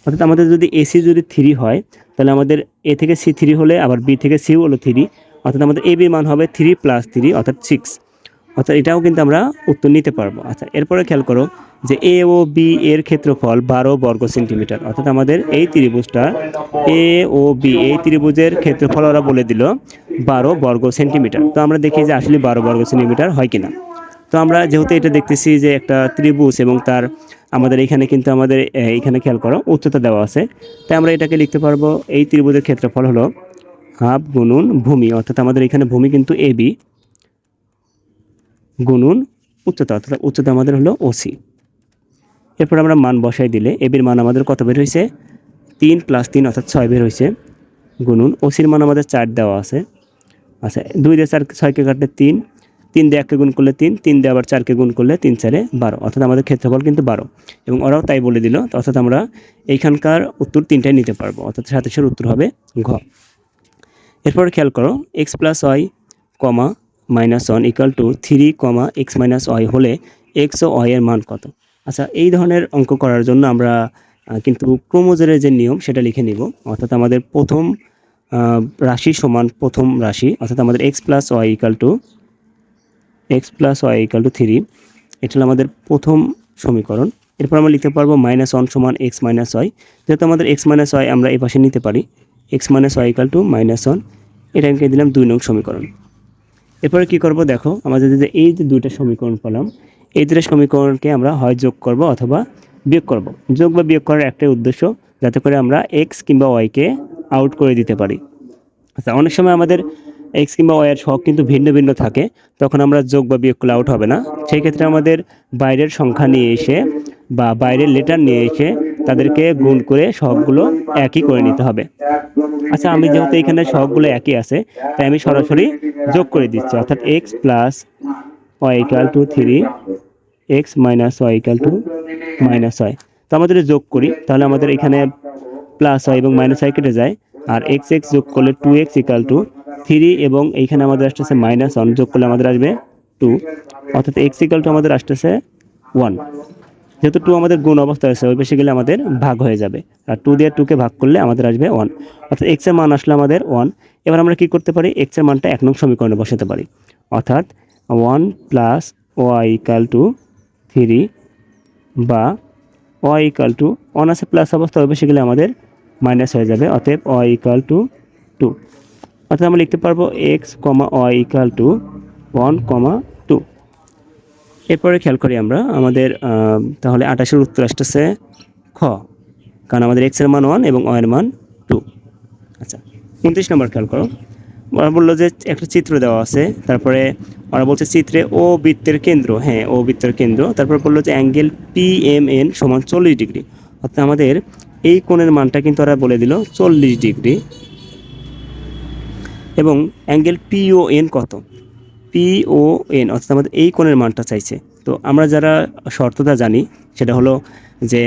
অর্থাৎ আমাদের যদি এসি যদি 3 হয়, তাহলে আমাদের এ থেকে সি 3 হলে আবার বি থেকে সি হলো 3, অর্থাৎ আমাদের এ বির মান হবে 3 + 3, অর্থাৎ 6। অর্থাৎ এটাও কিন্তু আমরা উত্তর নিতে পারবো। আচ্ছা, এরপরে খেয়াল করো যে এ ও বি এর ক্ষেত্রফল 12 বর্গ সেন্টিমিটার, অর্থাৎ আমাদের এই ত্রিভুজটা এ ও বি, এই ত্রিভুজের ক্ষেত্রফল ওরা বলে দিল 12 বর্গ সেন্টিমিটার। তো আমরা দেখি যে আসলে 12 বর্গ সেন্টিমিটার হয় কিনা। তো আমরা যেহেতু এটা দেখতেছি যে একটা ত্রিভুজ এবং তার আমাদের এখানে কিন্তু আমাদের এইখানে খেয়াল করো উচ্চতা দেওয়া আছে, তাই আমরা এটাকে লিখতে পারবো এই ত্রিভুজের ক্ষেত্রফল হলো হাফ গুণন ভূমি, অর্থাৎ আমাদের এখানে ভূমি কিন্তু এ বি গুণন উচ্চতা, অর্থাৎ উচ্চতা আমাদের হলো ওসি। এরপর আমরা মান বসাই দিলে এবির মান আমাদের কত বের হয়েছে 3 + 3, অর্থাৎ 6 বের হয়েছে, গুণন ওসির মান আমাদের 4 দেওয়া আছে। আচ্ছা, 2 দিয়ে 4 6কে কাটলে 3, 3 দিয়ে 1কে গুণ করলে 3, 3 দিয়ে আবার 4কে গুণ করলে 3 4 12, অর্থাৎ আমাদের ক্ষেত্রফল কিন্তু 12 এবং ওরাও তাই বলে দিল। অর্থাৎ আমরা এইখানকার উত্তর 3টাই নিতে পারবো, অর্থাৎ 27-এর উত্তর হবে ঘ। এরপর খেয়াল করো x + y, -1 equal to 3, x - y হলে x ও y এর মান কত। আচ্ছা, এই ধরনের অঙ্ক করার জন্য আমরা কিন্তু ক্রোমোজোরের যে নিয়ম সেটা লিখে নিব। অর্থাৎ আমাদের প্রথম রাশি সমান প্রথম রাশি, অর্থাৎ আমাদের x + y ইকুয়াল টু 3, এটা হলো আমাদের প্রথম সমীকরণ। এরপর আমরা লিখতে পারবো -1 সমান x - y, যেহেতু আমাদের x - y আমরা এই পাশে নিতে পারি, x - y ইকুয়াল টু -1, এটা আমি দিলাম 2 নং সমীকরণ। এরপরে কি করব দেখো, আমাদের যে এই যে দুইটা সমীকরণ পেলাম, এই দুটো সমীকরণকে আমরা হয় যোগ করব অথবা বিয়োগ করব। যোগ বা বিয়োগ করার একটাই উদ্দেশ্য, যাতে করে আমরা x কিংবা y কে আউট করে দিতে পারি। আচ্ছা, অনেক সময় আমাদের x কিংবা y এর সহগ কিন্তু ভিন্ন ভিন্ন থাকে, তখন আমরা যোগ বা বিয়োগ করলে আউট হবে না। সেই ক্ষেত্রে আমাদের বাইরের সংখ্যা নিয়ে এসে বা বাইরের লেটার নিয়ে এসে তাদেরকে গুণ করে সহগগুলো একই করে নিতে হবে। আচ্ছা, আমি যেহেতু এখানে সহগগুলো একই আছে, তাই আমি সরাসরি যোগ করে দিচ্ছি, অর্থাৎ x + y equal to 3, x - y equal to -y। তো আমাদের যোগ করি, তাহলে আমাদের এখানে +y এবং -y কেটে যায়, আর x যোগ করলে 2x ইকুয়াল টু 3, এবং এইখানে আমাদের আসতেছে -1 যোগ করলে আমাদের আসবে 2, অর্থাৎ x ইকুয়াল টু আমাদের আসতেছে 1। যেহেতু 2 আমাদের গুণ অবস্থায় আছে, ওই পাশে গেলে আমাদের ভাগ হয়ে যাবে, আর 2 দিয়ে 2কে ভাগ করলে আমাদের আসবে 1, অর্থাৎ x এর মান আসলে আমাদের 1। এবার আমরা কি করতে পারি, x এর মানটা 1 নং সমীকরণে বসাতে পারি, অর্থাৎ 1 + y ইকুয়াল টু 3, বা y ইকুয়াল টু 1 আছে প্লাস অবস্থা, ওই পাশে গেলে আমাদের মাইনাস হয়ে যাবে, অতএব y ইকুয়াল টু 2। অর্থাৎ আমরা লিখতে পারবো x, y ইকুয়াল টু 1, 2। এরপরে খেয়াল করি আমরা আমাদের তাহলে 28-এর উত্তর আসতেছে খ, কারণ আমাদের x এর মান 1 এবং y এর মান 2। আচ্ছা, 29 নম্বর খেয়াল করো, ওরা বললো যে একটা চিত্র দেওয়া আছে, তারপরে ওরা বলছে চিত্রে ও বৃত্তের কেন্দ্র, হ্যাঁ ও বৃত্তের কেন্দ্র, তারপর বললো যে অ্যাঙ্গেল PMN সমান 40 ডিগ্রি, অর্থাৎ আমাদের এই কোণের মানটা কিন্তু ওরা বলে দিল 40 ডিগ্রি, এবং অ্যাঙ্গেল PON কত, PON, অর্থাৎ আমাদের এই কোণের মানটা চাইছে। তো আমরা যারা শর্তটা জানি সেটা হলো যে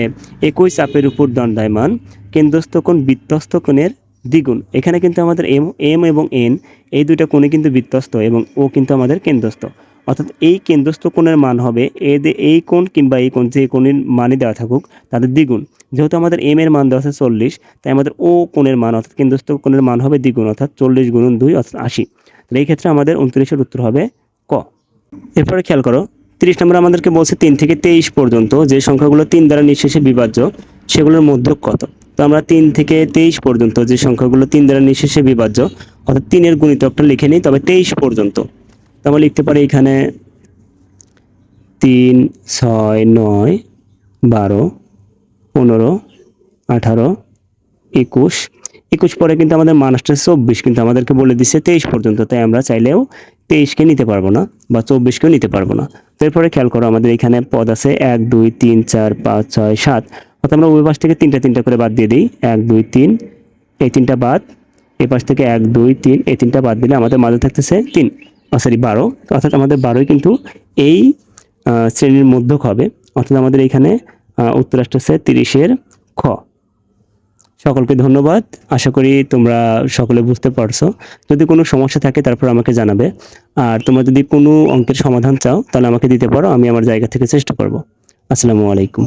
একই চাপের উপর দণ্ডায়মান কেন্দ্রস্থ কোণ বৃত্তস্থ কোণের দ্বিগুণ। এখানে কিন্তু আমাদের এম এবং এন এই দুইটা কোণে কিন্তু বৃত্তস্থ, এবং ও কিন্তু আমাদের কেন্দ্রস্থ, অর্থাৎ এই কেন্দ্রস্থ কোণের মান হবে এই কোণ কিংবা এই কোণ, যে কোণের মানই দেওয়া থাকুক তাদের দ্বিগুণ। যেহেতু আমাদের এম এর মান দেওয়া আছে 40, তাই আমাদের ও কোণের মান অর্থাৎ কেন্দ্রস্থ কোণের মান হবে দ্বিগুণ, অর্থাৎ 40 × 2 অর্থাৎ 80। তাহলে এই ক্ষেত্রে আমাদের 29-এর উত্তর হবে ক। এরপরে খেয়াল করো 30 নম্বর আমাদেরকে বলছে 3 থেকে 23 পর্যন্ত যে সংখ্যাগুলো 3 দ্বারা নিঃশেষে বিভাজ্য সেগুলোর মধ্যক কত। তো আমরা 3 থেকে 23 পর্যন্ত যে সংখ্যাগুলো 3 দ্বারা নিঃশেষে বিভাজ্য, অর্থাৎ 3-এর গুণিতকটা লিখে নিই, তবে 23 পর্যন্ত। তো আমরা লিখতে পারি এখানে 3, 6, 9, 12, 15, 18, 21। 21 পরে কিন্তু আমাদের মান আসছে 24, কিন্তু আমাদেরকে বলে দিচ্ছে 23 পর্যন্ত, তাই আমরা চাইলেও 23-কে নিতে পারবো না বা 24-কেও নিতে পারবো না। তারপরে খেয়াল করো আমাদের এখানে পদ আছে 1, 2, 3, 4, 5, 6, 7, অর্থাৎ আমরা ওই পাশ থেকে 3টা করে বাদ দিয়ে দিই, 1, 2, 3, এই 3টা বাদ, এই পাশ থেকে 1 2 3, এই 3টা বাদ দিলে আমাদের মাঝে থাকতেছে 3, সরি 12, অর্থাৎ আমাদের 12ই কিন্তু এই শ্রেণীর মধ্যক হবে। অর্থাৎ আমাদের এখানে উত্তর আসতেছে 30-এর খ। সকলকে ধন্যবাদ, আশা করি তোমরা সকলে বুঝতে পারছো। যদি কোনো সমস্যা থাকে তারপর আমাকে জানাবে। আর তোমরা যদি কোনো অঙ্কের সমাধান চাও তাহলে আমাকে দিতে পারো, আমি আমার জায়গা থেকে চেষ্টা করব। আসসালামু আলাইকুম।